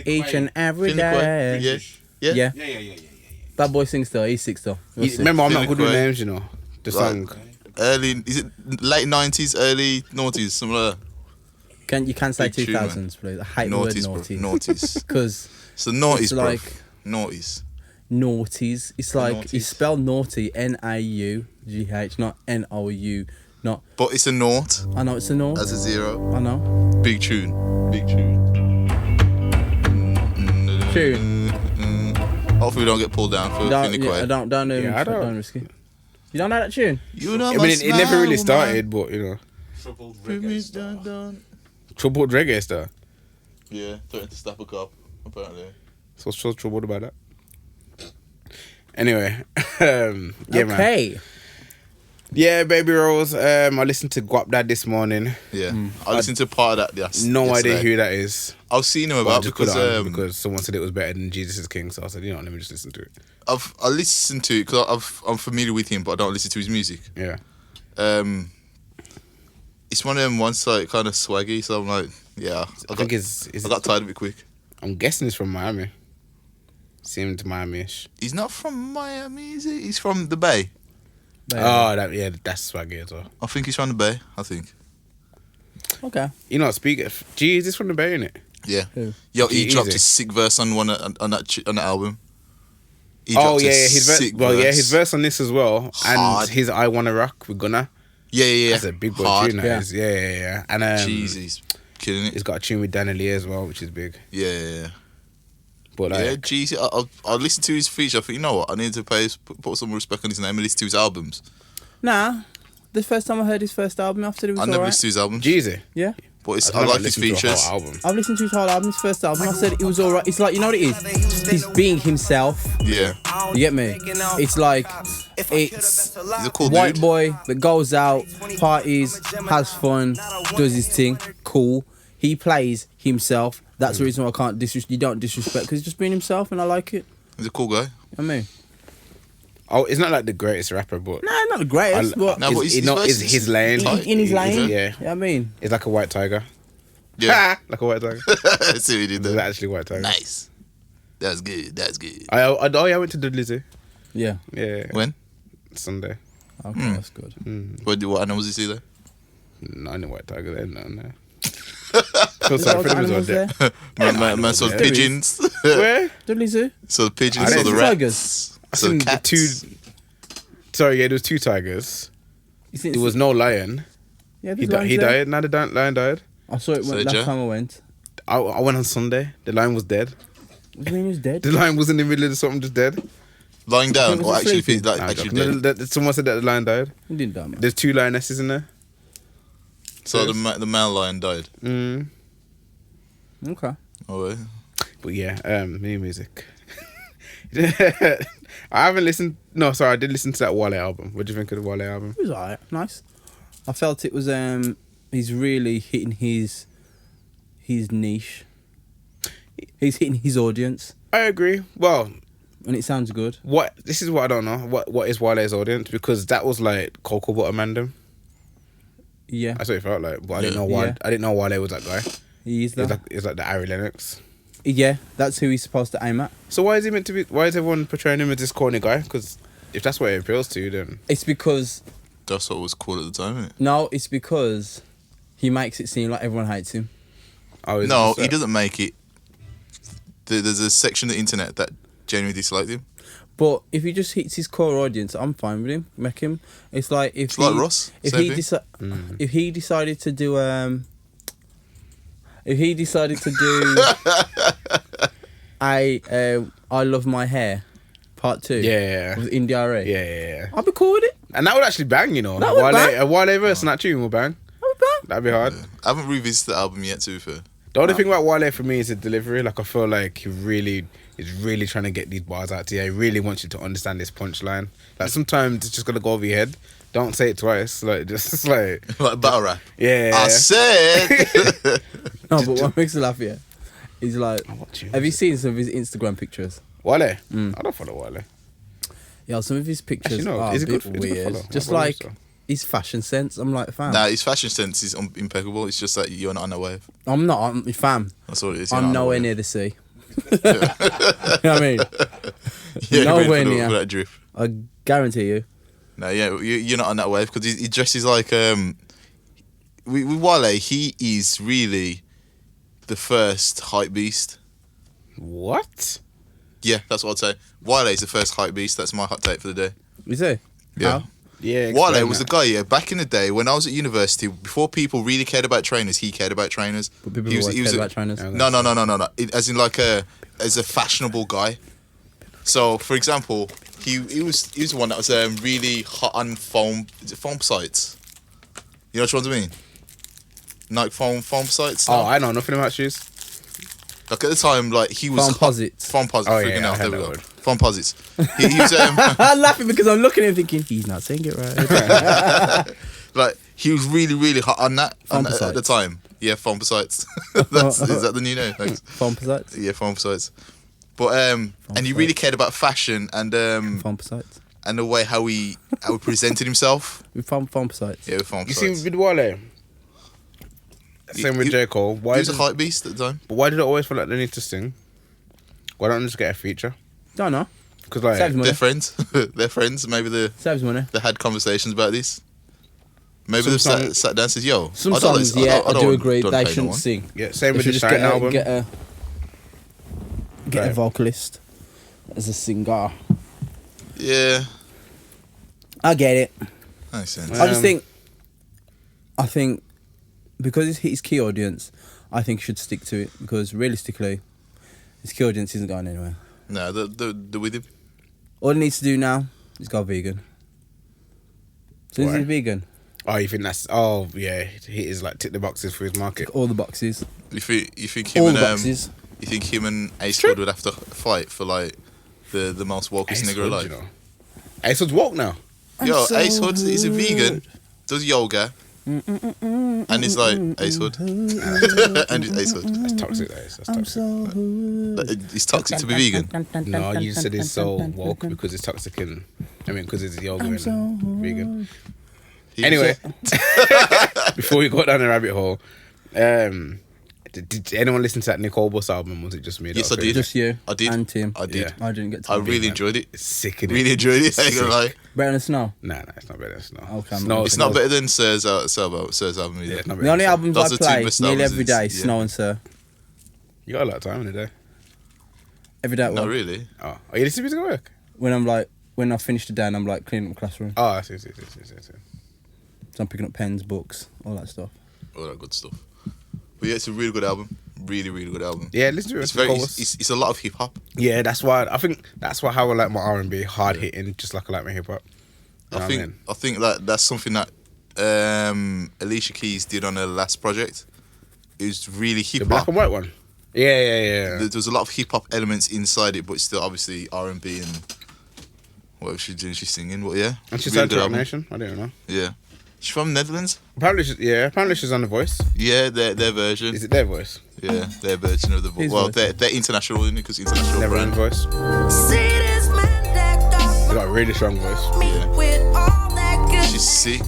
Each and every Finley Quay. day. Yeah. Yeah. Bad boy sings still. He's sick still. We'll see. Remember, I'm not Finley good with Quay. names, you know. The Like, song. Early, is it late 90s, early noughties, something like that? You can say Big tune, man. 2000s, please. I hate the word Noughties, bro. naughty. Noughties. Because So noughties, it's bro. like Noughties. naughties. It's like Naughties. it's spelled naughty, N-A-U-G-H, not N-O-U, not. But it's a naught I know it's a naught. as a zero. I know. Big tune. Big tune. Tune. Hopefully we don't get pulled down for Finley Quay. Don't Yeah, I don't. risk it. You don't know that tune? You know I mean, it never really started, but, you know. Troubled reggae star. Yeah, threatened to stop a cop, apparently. So troubled about that. Anyway, yeah, man. Okay. Yeah, Baby Rose. I listened to Guap Dad this morning. Yeah. I listened to part of that yesterday. No idea who that is. I've seen him But I about just put it on because because someone said it was better than Jesus is King. So I said, you know, let me just listen to it. I listened to it because I'm familiar with him, but I don't listen to his music. Yeah. It's one of them ones like kind of swaggy, so I'm like, yeah. I think it's I got tired of it quick. I'm guessing it's from Miami. Seemed Miami-ish. He's not from Miami, is he? He's from the Bay. Oh, that's swaggy as well. I think he's from the Bay. I think. Okay. You know, speaking of, G, is this from the Bay, innit? Yeah. Who? Yo, he Easy. dropped his sick verse on that album. He Oh dropped yeah, a his sick his verse on this as well, Hard. and his I Wanna Rock with Gunna. Yeah. That's a big boy Hard. tune. That is. Yeah. And Jeez, he's killing it. he's got a tune with Danny Lee as well, which is big. Yeah. But Yeah, like, geez, I listened to his feature. I think, you know what? I need to put some respect on his name and listen to his albums. Nah. The first time I heard his first album, after it was I never alright. listened to his albums. Jeezy. Yeah. But I've I never like his listened to a whole features. album. I've listened to his whole album, his first album. I said it was alright. It's like, you know what it is? He's being himself. Yeah. You get me? It's like, it's He's a cool white dude. boy that goes out, parties, has fun, does his thing. Cool. He plays himself. That's the reason why I can't you don't disrespect, because he's just being himself and I like it. He's a cool guy. I mean, Oh, it's not like the greatest rapper, but nah, not the greatest, but No, but it's, his not verse is his lane. in his lane. Yeah, I mean, it's like a white tiger. Yeah. Like a white tiger. See what he did It's there. actually a white tiger. Nice. That's good. That's good. I went to Dudley Zoo. yeah. Yeah. When? Sunday. Okay, that's good. What animals you see there? No, no white tiger there. No. Feel sorry for them as well. Animals there? Man saw the there is. pigeons. Where? Dudley Zoo? So the pigeons, I so didn't the see rats. I So seen the the cats. two. Sorry, yeah, there was two tigers. You think There was no lion. yeah, He there's lions there. died. Now the lion died. I saw it So last Joe? time I went. I went on Sunday. The lion was dead. What do you mean he was dead? The lion was in the middle of something, just dead. Lying down, He or was actually, sleeping. like, Nah, actually joking. dead. Someone said that the lion died. He didn't die, man. There's two lionesses in there. So the male lion died. Okay. Oh, wait. But yeah, new music. I haven't listened. No, sorry, I did listen to that Wale album. What do you think of the Wale album? It was alright. Nice. I felt it was he's really hitting his niche. He's hitting his audience. I agree. Well, and it sounds good. This is what I don't know. What is Wale's audience? Because that was like Cocoa Butter Mandem. Yeah, that's what it felt like. But I didn't know why. I didn't know Wale was that guy. He's that. He's like the Ari Lennox. Yeah, that's who he's supposed to aim at. So why is he meant to be? Why is everyone portraying him as this corny guy? Because if that's what it appeals to, then it's because that's what was cool at the time, isn't it? No, it's because he makes it seem like everyone hates him. Oh, no, he doesn't make it. There's a section of the internet that genuinely disliked him. But if he just hits his core audience, I'm fine with him. Make him. It's like if like Ross. If he decided to do I Love My Hair Part 2. Yeah. With India. Yeah. I'd be cool with it. And that would actually bang, you know. That would bang. A Wale verse and that tune will bang. That'd be hard. Yeah. I haven't revisited the album yet, to be fair. The only thing about Wale for me is the delivery. Like, I feel like he's really trying to get these bars out to you. He really wants you to understand this punchline. Like, sometimes it's just gonna go over your head. Don't say it twice. Like, just like battle rap. Yeah. I said. No, but what makes me laugh here is like, have you seen some of his Instagram pictures? Wale? I don't follow Wale. Yeah, some of his pictures Actually, no. are Is a it bit good? Is it weird. good Just like his fashion sense. I'm like, fam. Nah, his fashion sense is impeccable. It's just that you're not on that wave. I'm not. I'm fam. That's all it is. I'm nowhere near the sea. You know what I mean? Yeah, nowhere near. For that drift. I guarantee you. No, yeah, you're not on that wave because he dresses like with Wale. He is really the first hype beast. What? Yeah, that's what I'd say. Wale is the first hype beast. That's my hot take for the day. Is he? Yeah. How? Yeah. Wale was the guy. Yeah, back in the day when I was at university, before people really cared about trainers, he cared about trainers. But people always cared about trainers. No. As in as a fashionable guy. So, for example, he was the one that was really hot on foam sites. You know which ones I mean? Like foam sites. Oh, I know nothing about shoes. Like at the time, like he was Foamposites. Foamposites. Oh, freaking yeah, out. I There heard we that go. word. Foamposites. He was I'm laughing because I'm looking at him thinking he's not saying it right. like he was really, really hot on that Foamposites. at the time. Yeah, foamposites. Is that the new name? Thanks. Foamposites. Yeah, foamposites. But and he really cared about fashion and Foamposites. and the way how he presented himself. With foamposites. Yeah, with foamposites. You see with Wale. Same with J. Cole. He was a hype beast at the time. But why did it always feel like they need to sing? Why don't they just get a feature? Don't know. Because like Saves money. They're friends. They're friends. Maybe Saves money. they had conversations about this. Maybe they sat down and said, "Yo, Some I don't songs, like- I do don't- agree. don't They pay no shouldn't one." sing. yeah, same They with should the just Shine album. get a Right. vocalist as a singer. Yeah, I get it. makes sense. I think because it's his key audience, I think he should stick to it because realistically, his key audience isn't going anywhere. No, the with him. All he needs to do now is go vegan. So Why? he's vegan. Oh, you think that's? Oh, yeah. He is like tick the boxes for his market. All the boxes. You think him All and the boxes. you think him and Ace Hood would have to fight for like the most wokest nigger alive? You know. Ace Hood's woke now. Yo, so Ace Hood is a vegan, does yoga, and he's like Ace Hood, and he's Ace Hood. That's toxic. That's toxic. It's toxic to be vegan. No, you said he's so woke because it's toxic and because it's yoga and vegan. Anyway, before we go down the rabbit hole, did anyone listen to that Nicole Bus album? Was it just me? Yes, I did. Just you. I did. And Tim. I did. Yeah. I didn't get to. I really enjoyed it. It's sick. Innit? Really enjoyed it. I ain't gonna lie. Better than Snow. Nah, it's not better than Snow. Okay, Snow, It's not better than Sir's album either. Yeah, it's not better The only than albums Those I are two play best nearly albums, every day, yeah. Snow and Sir. You got a lot of time in the day. Every day at No, work. really. Oh, you listen to music at work? When I finish the day and I'm like cleaning up the classroom. Oh, I see. So I'm picking up pens, books, all that stuff. All that good stuff. But yeah, it's a really good album. Really, really good album. Yeah, listen to it. It's very. It's a lot of hip hop. Yeah, that's why I think that's why how I like my R&B, hard hitting, just like I like my hip hop. I think that's something that Alicia Keys did on her last project. It was really hip The black hop. and white one. Yeah. There was a lot of hip hop elements inside it, but it's still obviously R&B and whatever she's doing, she's singing. But yeah, And she's really signed good to Rock album. Nation. I didn't know. Yeah, She's from Netherlands. Apparently she's on The Voice. Yeah, their version. Is it their voice? Yeah, their version of the voice. Well, they're international, isn't it? Because international Never brand. on Voice. They got a really strong voice. Yeah. She's sick.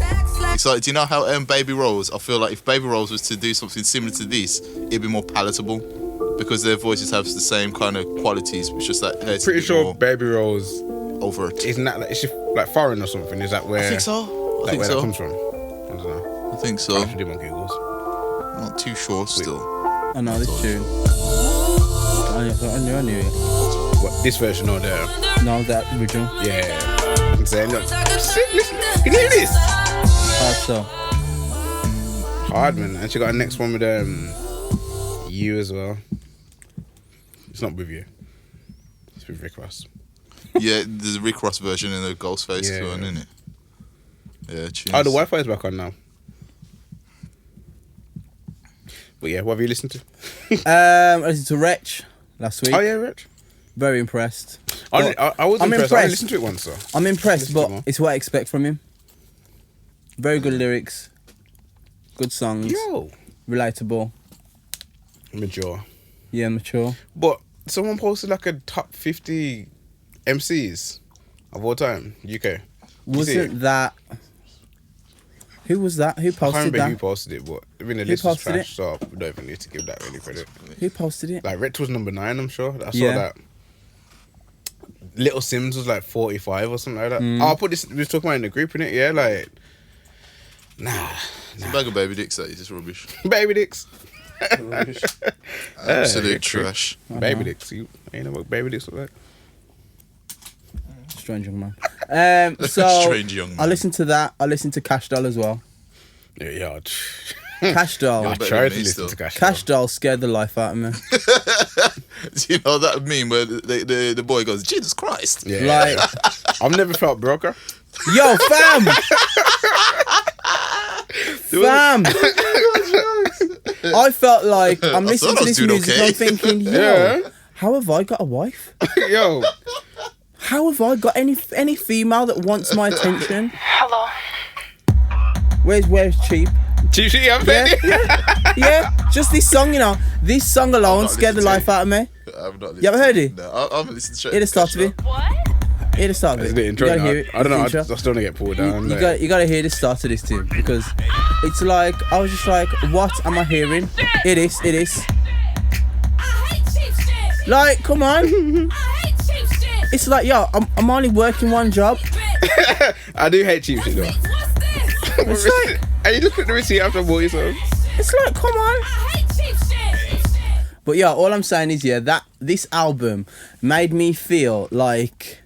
It's like, do you know how Baby Rolls? I feel like if Baby Rolls was to do something similar to this, it'd be more palatable because their voices have the same kind of qualities. It's just like Pretty sure Baby Rolls over it. Isn't that like, is she like foreign or something? Is that where? I think so. Like I think where so. that comes from? I don't know. I think so. I should do my Googles. Not too sure still. I know this tune. I knew it. What, this version or the? No, that original. Yeah. I'm saying, look. Listen, can you hear this? So. Hard, man. And she got a next one with you as well. It's not with you. It's with Rick Ross. Yeah, there's a Rick Ross version and a Ghostface one, isn't it? Yeah, tunes. Oh, the Wi-Fi is back on now. But yeah, what have you listened to? I listened to Wretch last week. Oh yeah, Wretch. Very impressed. I was impressed. I only listened to it once, though. I'm impressed, but it's what I expect from him. Very good lyrics, good songs, relatable, mature. Yeah, mature. But someone posted like a top 50 MCs of all time, UK. Wasn't that? Who was that? Who posted that? I can't remember who posted it, but I mean the list was posted trash, so we don't even need to give that any credit. Who posted it? Like Wretch was number 9, I'm sure. I saw that. Little Sims was like 45 or something like that. Oh, I put this. We was talking about in the group, innit? Yeah, like nah. It's a bag of baby dicks. That is just rubbish. Baby dicks. Rubbish. Absolute trash. Baby dicks. You know what baby dicks look like? Strange young man. So Strange young man. I listened to that. I listened to Cash Doll as well. Yeah. Cash Doll. I tried to listen to Cash Doll. Cash Doll scared the life out of me. Do you know that meme where the boy goes, Jesus Christ? Yeah. Like, I've never felt broker. Yo, fam! Fam! I felt like I'm listening to this music and I'm thinking, yo, how have I got a wife? Yo. How have I got any female that wants my attention? Hello. Where's Cheap? Cheap, I'm saying. Yeah, just this song, you know. This song alone scared the life out of me. I've not listened. You ever heard it? No, I haven't listened to it. Hear the start of it. Hear the start of it. It's the intro. You gotta hear it. I don't know. I Intro. still want to get pulled down. You gotta hear the start of this too, because it's like I was just like, what am I hearing? It is. Like, come on. It's like, yo, I'm only working one job. I do hate cheap shit though. It's like, and you look at the receipt after I bought you some. it's like, come on. But yeah, all I'm saying is, yeah, that this album made me feel like,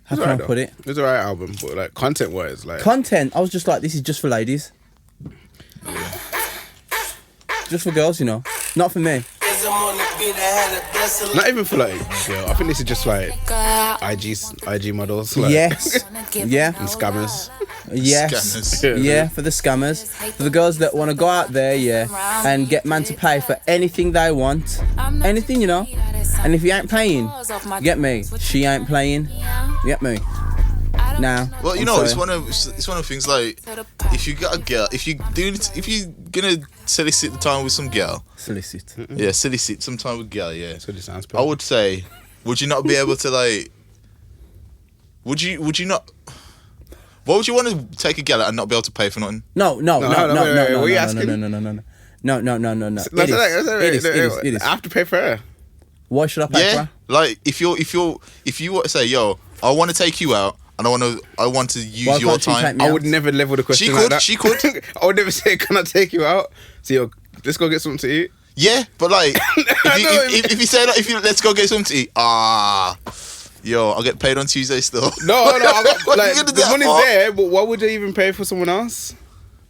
how can I put it? It's a right album, but like content wise, like Content, I was just like, this is just for ladies. Just for girls, you know. Not for me. not even for like girl. I think this is just like IG models. Like, Yes. Yeah. and scammers. Yes. Scammers. Yeah, for the scammers. For the girls that want to go out there, yeah, and get man to pay for anything they want. Anything, you know. And if you ain't paying, you get me. She ain't playing. You get me. Now. Well, you know, it's one of the things like if you got a girl, if you're gonna solicit the time with some girl, Solicit. yeah, solicit some time with girl, yeah. So this sounds. I would say, would you not be able to like? Would you not? Why would you want to take a girl out and not be able to pay for nothing? No. What are you asking? No. It is. I have to pay for her. Why should I pay for Yeah, her? like if you were to say, yo, I want to take you out and I want to use Why your can't she take time. me I out? would never level the question She like could, that. she could. I would never say, can I take you out? So yo, let's go get something to eat. Yeah, but like if you say that, let's go get something to eat. Yo, I'll get paid on Tuesday still. No, I got, What are like you gonna do the that money's for? there, but why would they even pay for someone else?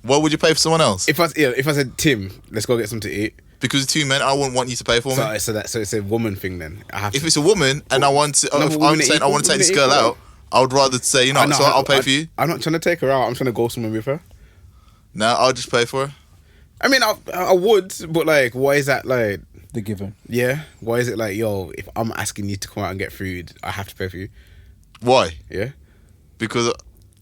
Why would you pay for someone else? If I said Tim, let's go get something to eat. Because two men, I wouldn't want you to pay for me. So it's a woman thing then. I have If to. it's a woman and I want to, No, if but I'm women saying I equal, want to take this women girl equal. out, I would rather say, you know, so I'll pay for you. I'm not trying to take her out. I'm trying to go somewhere with her. No, I'll just pay for her. I mean, I would, but like, why is that like? The given. Yeah, why is it like, yo, if I'm asking you to come out and get food, I have to pay for you? Why? Yeah. Because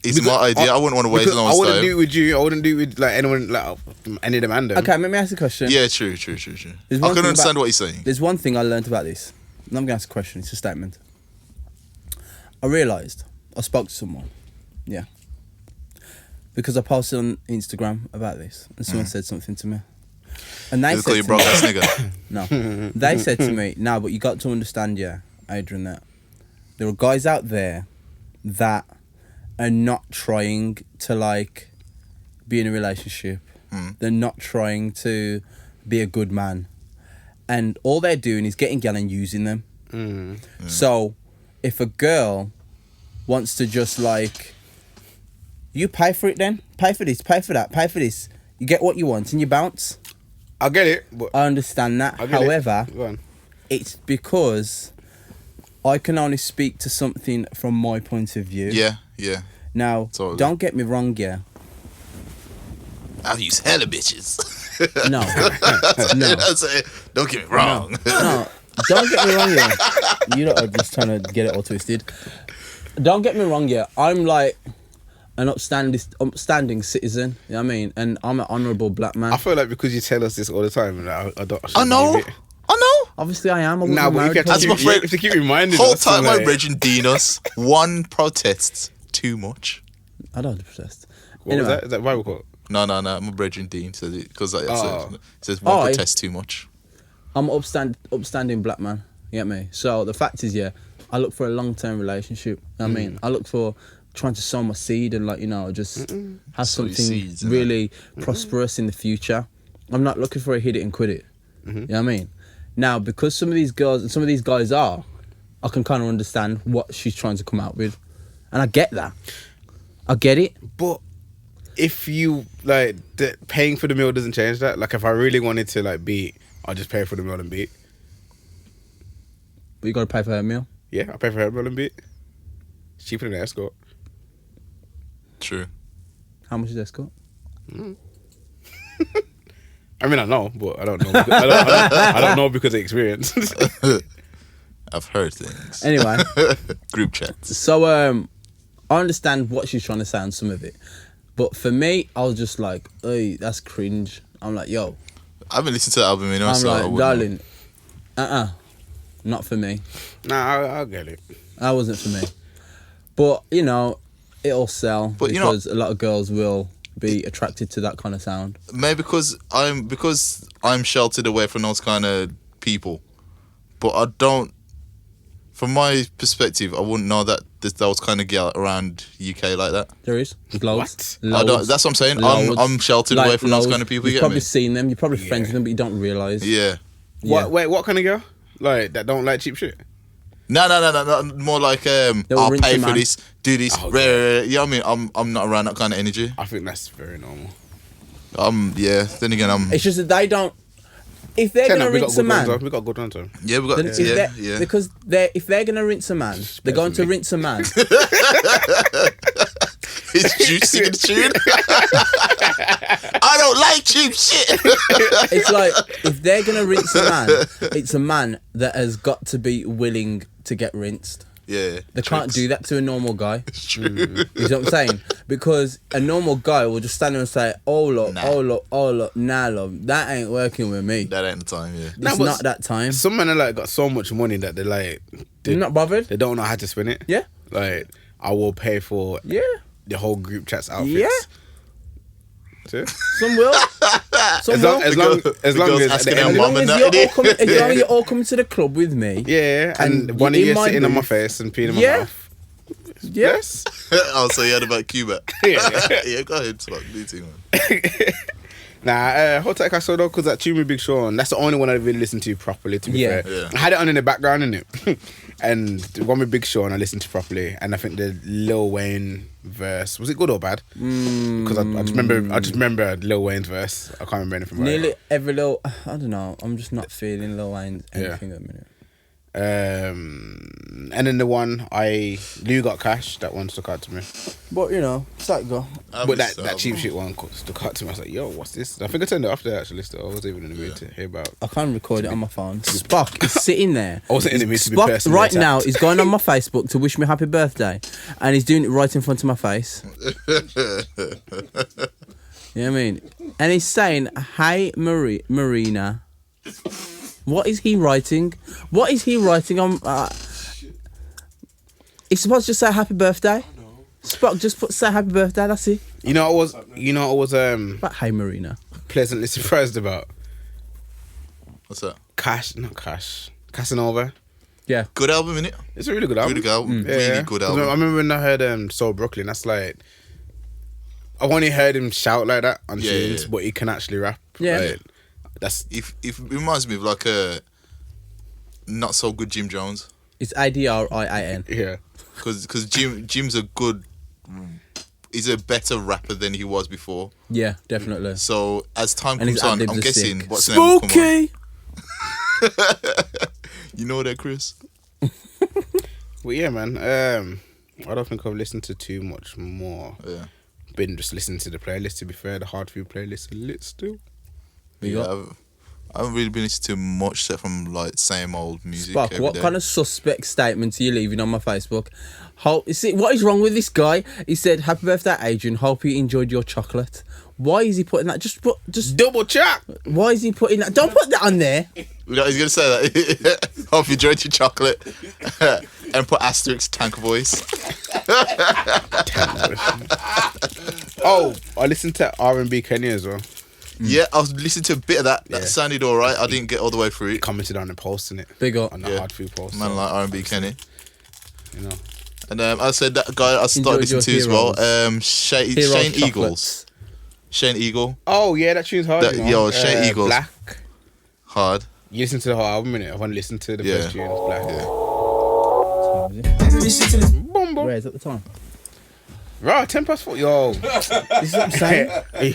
It's my idea. I wouldn't want to waste no one's time. I wouldn't do it with you. I wouldn't do it with like anyone, like any of them and them. Okay, let me ask you a question. Yeah, true. I can understand what you're saying. There's one thing I learned about this. And I'm going to ask a question. It's a statement. I realised I spoke to someone. Yeah. Because I posted on Instagram about this. And someone said something to me. And they said you broke ass nigga. No. They said to me, no, but you got to understand, Adrian, that there are guys out there that are not trying to like be in a relationship. They're not trying to be a good man. And all they're doing is getting girl and using them. So if a girl wants to just like, you pay for it then. Pay for this, pay for that, pay for this. You get what you want and you bounce. I get it. But I understand that. However, it's because I can only speak to something from my point of view. Yeah. Now, don't get me wrong, I've used hella bitches. No. Don't get me wrong. No, don't get me wrong, You lot are just trying to get it all twisted. Don't get me wrong, I'm like an upstanding citizen, you know what I mean? And I'm an honourable black man. I feel like because you tell us this all the time, I don't. I know. Obviously, I am. But you have to keep reminding whole us. Whole time my brethren dean us. One protest too much. I don't protest. What was that? Is that Bible quote? No. My brethren dean says it because it says one protest too much. I'm an upstanding black man. You get me? So the fact is, I look for a long-term relationship. You know what I mean, I look for trying to sow my seed and just have something really prosperous in the future. I'm not looking for a hit it and quit it. You know what I mean? Now, because some of these girls and some of these guys are, I can kind of understand what she's trying to come out with. And I get that. I get it. But if you, like, paying for the meal doesn't change that. Like, if I really wanted to, like, beat, I'll just pay for the meal and beat. But you got to pay for her meal? Yeah, I pay for her meal and beat. It's cheaper than an escort. True. How much is escort? I mean, I know, but I don't know. I don't know because of experience. I've heard things. Anyway. Group chats. So, I understand what she's trying to say on some of it. But for me, I was just like, hey, that's cringe. I'm like, yo. I haven't listened to the album, I'm like, darling, not for me. Nah, I'll get it. That wasn't for me. But, it'll sell because a lot of girls will be attracted to that kind of sound. Maybe because I'm sheltered away from those kind of people. But I don't, from my perspective, I wouldn't know that those kind of girl around UK like that. There is. Loads. I don't, that's what I'm saying. I'm sheltered away from those kind of people. You've probably seen them. You're probably friends with them, but you don't realise. Yeah. What kind of girl? Like, that don't like cheap shit? No. More like, I'll pay for this, do this. You know what I mean? I'm not around that kind of energy. I think that's very normal. Then again, It's just that they don't. If they're gonna rinse a man, we got good ones. Yeah, we got. Yeah. Because if they're gonna rinse a man, they're going to rinse a man. It's juicy in the tune. I don't like cheap shit. It's like, if they're gonna rinse a man, it's a man that has got to be willing to get rinsed. Yeah. They can't do that to a normal guy. It's true. You know what I'm saying? Because a normal guy will just stand there and say, oh look, nah love, that ain't working with me. That ain't the time, yeah. It's not that time. Some men are like got so much money that they're like, They're not bothered. They don't know how to spin it. Yeah. Like, I will pay for the whole group chat's outfits. Yeah. See? Some will. Some will. As long as you're all coming to the club with me. Yeah, and one of you sitting on my face and peeing in my mouth. Yes. Oh, so you heard about Cuba? Yeah, go ahead. Hot Take I saw though, because that tune with Big Sean, that's the only one I really listened to properly, to be fair. Yeah. I had it on in the background, innit? And the one with Big Sean I listened to properly, and I think the Lil Wayne verse, was it good or bad? Because I just remember Lil Wayne's verse. I can't remember anything about Nearly it. every I don't know, I'm just not feeling Lil Wayne anything at the minute. And then the one Lou Got Cash, that one stuck out to me. But you know, psycho. But that cheap shit one stuck out to me. I was like, yo, what's this? I think I turned it off there actually. Still, I wasn't even in the mood to hear about. I can't record it on my phone. Spock is sitting there. I wasn't in the mood to be Spock personally right attacked. now is going on my Facebook to wish me happy birthday, and he's doing it right in front of my face. You know what I mean? And he's saying, "Hey, Marina." What is he writing? What is he writing on? He's supposed to just say happy birthday. Spock just say happy birthday. That's it. You know, I was But hey, Marina. pleasantly surprised about What's that? Casanova. Yeah. Good album, innit? It's a really good album. Really good album. Really good 'Cause album. I remember when I heard Soul Brooklyn. That's like, I've only heard him shout like that on tunes, but he can actually rap. Yeah. Like, that's If it reminds me of like a not so good Jim Jones, It's Adrian. yeah. because Jim's a good. He's a better rapper than he was before. Yeah, definitely. So as time And his comes on, ad-libs I'm are guessing sick. what's the name will come on. Spooky. You know that, Chris? Well, yeah, man. I don't think I've listened to too much more. Yeah. Been just listening to the playlist. To be fair, the Hardfood playlist is lit still. I haven't really been listening to much except from like same old music. Spock, every what day. kind of suspect statements are you leaving on my Facebook? See, what is wrong with this guy? He said, "Happy birthday, Adrian. Hope you enjoyed your chocolate." Why is he putting that? Just Double check. Why is he putting that? Don't put that on there. You know, he's gonna say that. Hope you enjoyed your chocolate, and put asterisk tank voice. Oh, I listened to R&B Kenya as well. Yeah, I was listening to a bit of that. That Yeah. sounded alright. I didn't get all the way through it. Commented on and posting it Big up. on the Yeah. Hardfood post. Man, so, like R&B Kenny. you know. And I said that guy I started Enjoyed listening to as your well. heroes. Shane Heroes Eagles. chocolates. Shane Eagle. Oh yeah, that tune's hard. That- you know. yo, Shane Eagles. Black. Hard. You listen to the whole album, innit? I've only listened to the Yeah. first tune. It's Black. Yeah. Boom, boom. Where is it at the time? Right, 10:04. Yo, This is what I'm saying.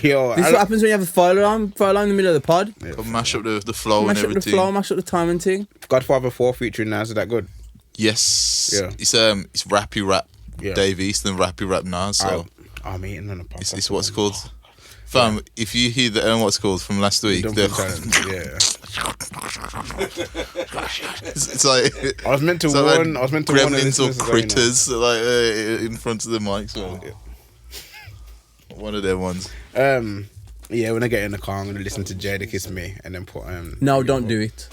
yo. This is what happens when you have a fire alarm in the middle of the pod. Mash up the flow Mash and up the everything. flow, mash up the time and thing. Godfather 4 featuring Nas. Is that good? Yes. Yeah. It's rappy rap. Yeah. Dave East and rappy rap now. So I'm eating on the podcast. it's what's it called. Fam, if you hear the what's it called from last week, Dumpling Challenge, yeah. it's like I was meant to it's like warn. I was meant to warn the gremlins or listeners as well, you know. critters like in front of the mic. So one of them ones. Yeah, when I get in the car, I'm gonna listen to Jada Kiss Me and then put No, don't do it.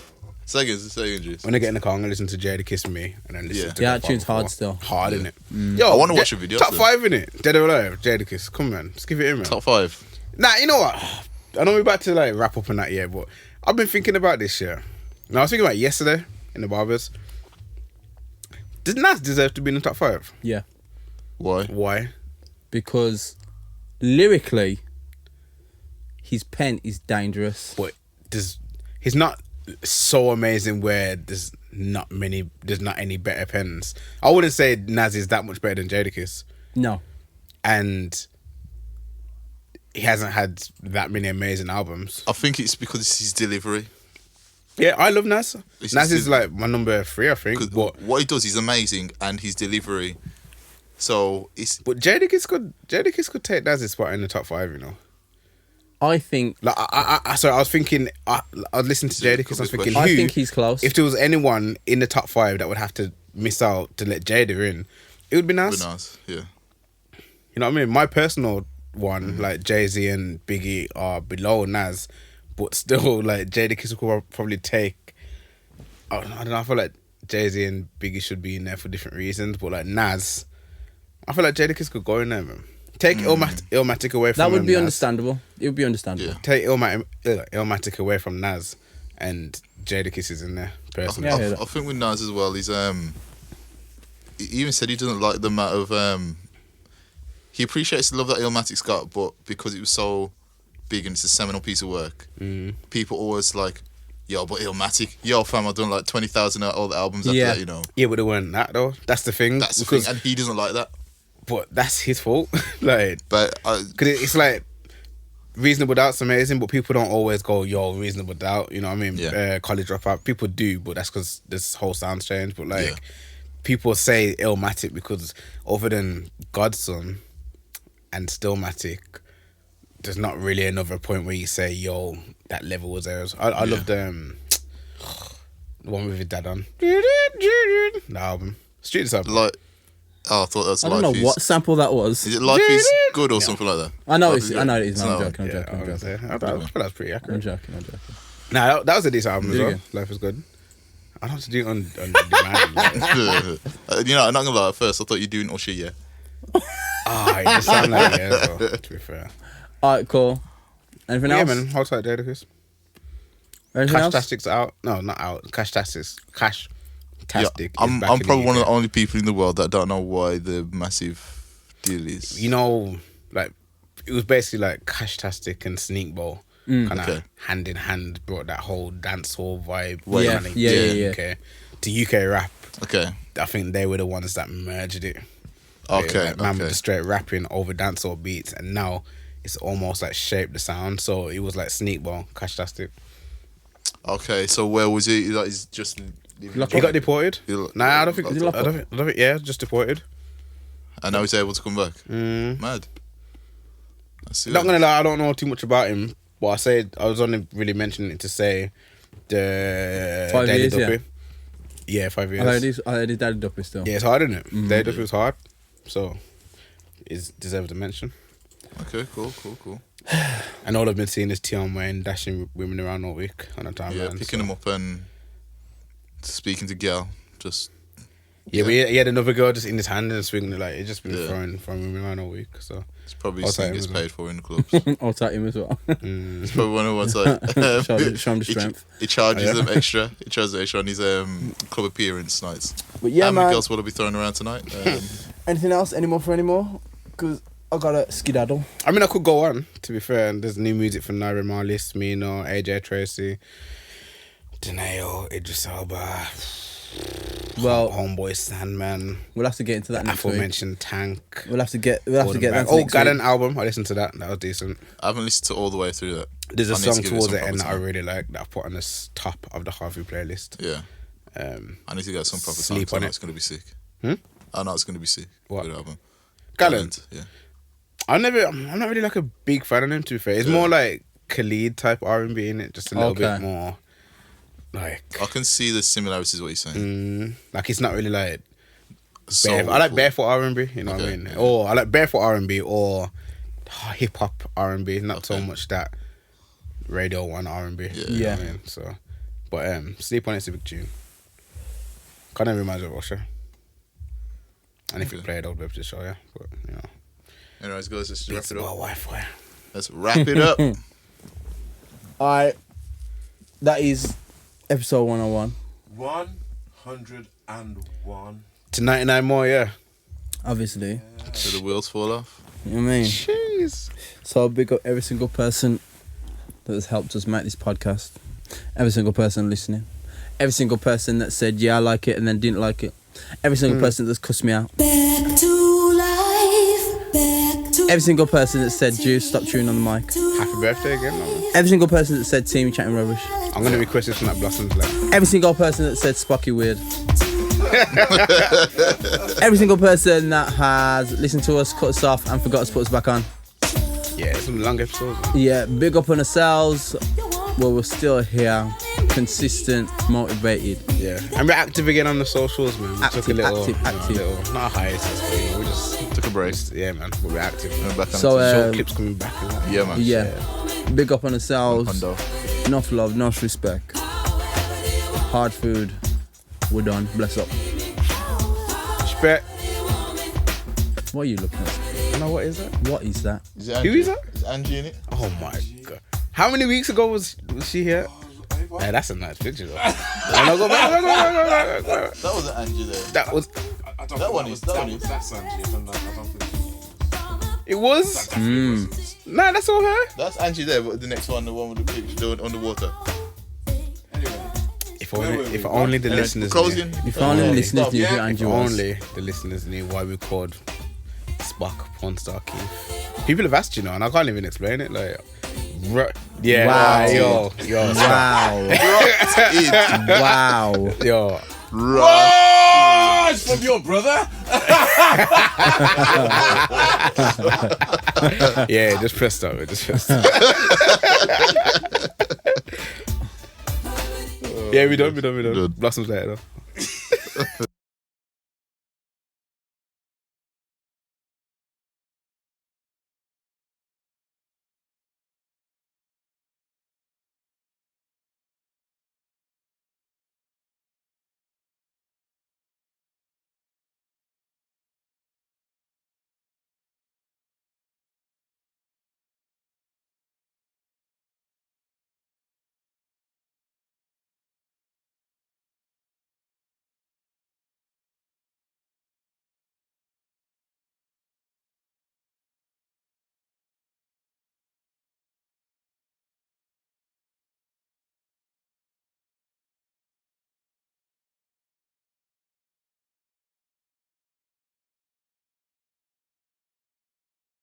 Second, juice. When I get in the car, I'm gonna listen to Jada Kiss Me and then listen Yeah. to Yeah, that Godfather tune's hard 4. still. Hard, innit? Mm. Yo, I wanna watch a video Top of 5 innit? Dead or Alive, Jada Kiss. Come on, just give it in, man. Top 5. Nah, you know what? I know we're about to like wrap up on that, yeah, but I've been thinking about this year. Now I was thinking about it yesterday in the barbers. Does Nas deserve to be in the top 5? Yeah. Why? Why? Because lyrically, his pen is dangerous. But he's not so amazing where there's not any better pens. I wouldn't say Nas is that much better than Jadakiss, No. and he hasn't had that many amazing albums. I think it's because it's his delivery. Yeah, I love Nas. It's Nas just is like my number 3, I think. 'Cause But what he does is amazing, and his delivery. So it's Jadakiss could take Nas's spot in the top 5. You know. I think Like I was thinking. I listened to Yeah, Jadakiss. I was good thinking. question. I think he's close. If there was anyone in the top 5 that would have to miss out to let Jada in, it would be Nas. nice. Yeah. You know what I mean? My personal one, like Jay-Z and Biggie, are below Nas, but still, like Jadakiss could probably take. I don't know. I feel like Jay-Z and Biggie should be in there for different reasons, but like Nas, I feel like Jadakiss could go in there, man. Take Illmatic away from that would be Nas. understandable. It would be understandable. Yeah. Take Illmatic away from Nas, and Jadakiss is in there. Personally, Yeah, I hear that. I think with Nas as well, he's he even said he doesn't like the amount of he appreciates the love that Illmatic's got, but because it was so big and it's a seminal piece of work, people always like, yo, but Illmatic, yo fam, I've done like 20,000 all the albums after that, you know. Yeah, but it weren't that though. That's the thing. That's the thing, and he doesn't like that. But that's his fault. Like, But cause it's like Reasonable Doubt's amazing, but people don't always go, yo, Reasonable Doubt. You know what I mean? Yeah. College Dropout. People do, but that's because this whole sound's changed. But like, people say Illmatic because other than Godson and Stillmatic, there's not really another point where you say, yo, that level was there. I love the one with your dad on. The album. Street sample. Like, I thought that's I Life don't know Is. what sample that was. Is it Life Is Good or something like that? I know Life it's. Is I know Good. it is. It's No, I'm not- joking. I'm joking. I'm joking. I thought that was pretty accurate. I'm joking. Nah, that was a decent album as Do it well. again. Life is Good. I don't have to do it on demand. Like. You know, I'm not gonna lie. At first, I thought you were doing Usher, yeah. It just sounded like as well, to be fair. All right, cool. Anything Yeah, else? man. Hold tight, Daedicus. Anything else? Cash-tastic's out. No, not out. Cash-tastic. Cash-tastic. I'm probably one of the only people in the world that don't know why the massive deal is. You know, like, it was basically like Cash-tastic and Sneak Bowl. Kind of Okay. hand in hand brought that whole dancehall vibe. Yeah, kinda yeah. UK, to UK rap. Okay. I think they were the ones that merged it. Okay. Like, man with Okay. the straight rapping over dancehall beats, and now it's almost like shaped the sound. So it was like Sneak Bowl, Cash-tastic. Okay. So where was he? Like, he's just. He got deported. Nah, I don't think. Is I he don't think. Yeah, just deported. And now he's able to come back. Mad. I see Not that. gonna lie, I don't know too much about him, but I was only really mentioning it to say the 5 Daily years, yeah. Duppy. Yeah, 5 years. I heard his daddy Duppy still. Yeah, it's hard, isn't it? Daily Duppy was hard, so it's deserves a mention. Okay. Cool. And all I've been seeing is Tion Wayne dashing women around all week on a timeline. Yeah, picking him up and speaking to gal. Just. Yeah, but he had another girl just in his hand and swinging it like he's just been Yeah. throwing women around all week. So It's probably I'll something take gets him as paid for in the clubs. I'll take him as well. It's probably one of the ones like Show him the strength. He charges them extra. He charges them extra on his club appearance nights. But yeah, How many man. girls will I be throwing around tonight? Anything else? Any more? Because I gotta skedaddle. I mean, I could go on, to be fair, and there's new music from Naira Marley, Smino, AJ Tracy, Deneo, Idris Elba, Well, Homeboy Sandman, we'll have to get into that next week. aforementioned Tank. We'll have to get that. Oh, next Garden week. album, I listened to that. That was decent. I haven't listened to all the way through that. There's a I need to song give it towards some the end that I proper time. really like that I put on the top of the Hardfood playlist. Yeah, I need to get some proper time. Sleep 'cause I on know it. it's gonna be sick. Hmm? I know it's gonna be sick. What? Good album. Gallant. Yeah. I'm not really like a big fan of him, to be fair. It's more like Khalid type R&B in it, just a little bit more like I can see the similarities. What you're saying. like it's not really like Soulful. I like barefoot R&B, you know what I Okay, mean? yeah. Or I like barefoot R&B or hip hop R&B, not so much that Radio 1 R&B. Yeah. You know what I Yeah. mean? So, but Sleep On It's a big tune. Kind of reminds me of Usher. And if you Okay. play it, I'll be able to show you. But you know, Anyways, guys, let's wrap it's it about up. Wi-Fi. Let's wrap it up. Alright, that is episode 101. 101. To 99 more, yeah. Obviously, So the wheels fall off. you know what I mean. Jeez. So big up every single person that has helped us make this podcast. Every single person listening. Every single person that said, yeah, I like it, and then didn't like it. Every single person that's cussed me out. Back to life, back to Every single person that said, Juice, stop chewing on the mic. Happy birthday again, man. Every single person that said, team chatting rubbish. I'm going to request this from that Blossoms like. Every single person that said, Spocky weird. Every single person that has listened to us, cut us off, and forgot to put us back on. Yeah, some long episodes. Man. Yeah, big up on ourselves. Well, we're still here, consistent, motivated. Yeah, and we're active again on the socials, man. We took a little, active. little, not a hiatus, but you know, we just Took a break. yeah, man. But we're active. We're back on So, it. Short clips coming back. And that. Yeah, man. Yeah, big up on ourselves. Hundo. Enough love, enough respect. Hard food. We're done. Bless up. Respect. What are you looking at? I know what is that? What is that? Is it Who Angie? is that? Is Angie in it? Oh my god! How many weeks ago was she here? Yeah, that's a nice picture though. No, go back. That wasn't Angie there. That was. I don't That think one is- that one is. That's Angie. I don't think. It was. Nah, that's all her. That's Angie there, but the next one, the one with the picture on the water. If only the listeners Closing. knew. If only the listeners knew who If Andrew was. only the listeners knew why we called Spock Pornstar Keith. People have asked, you know, and I can't even explain it. Like, yeah, Wow. yo, Wow. It. Wow. yo. Right. I'm your brother. Yeah, just press start. Yeah, we done. Good. Blossoms later though.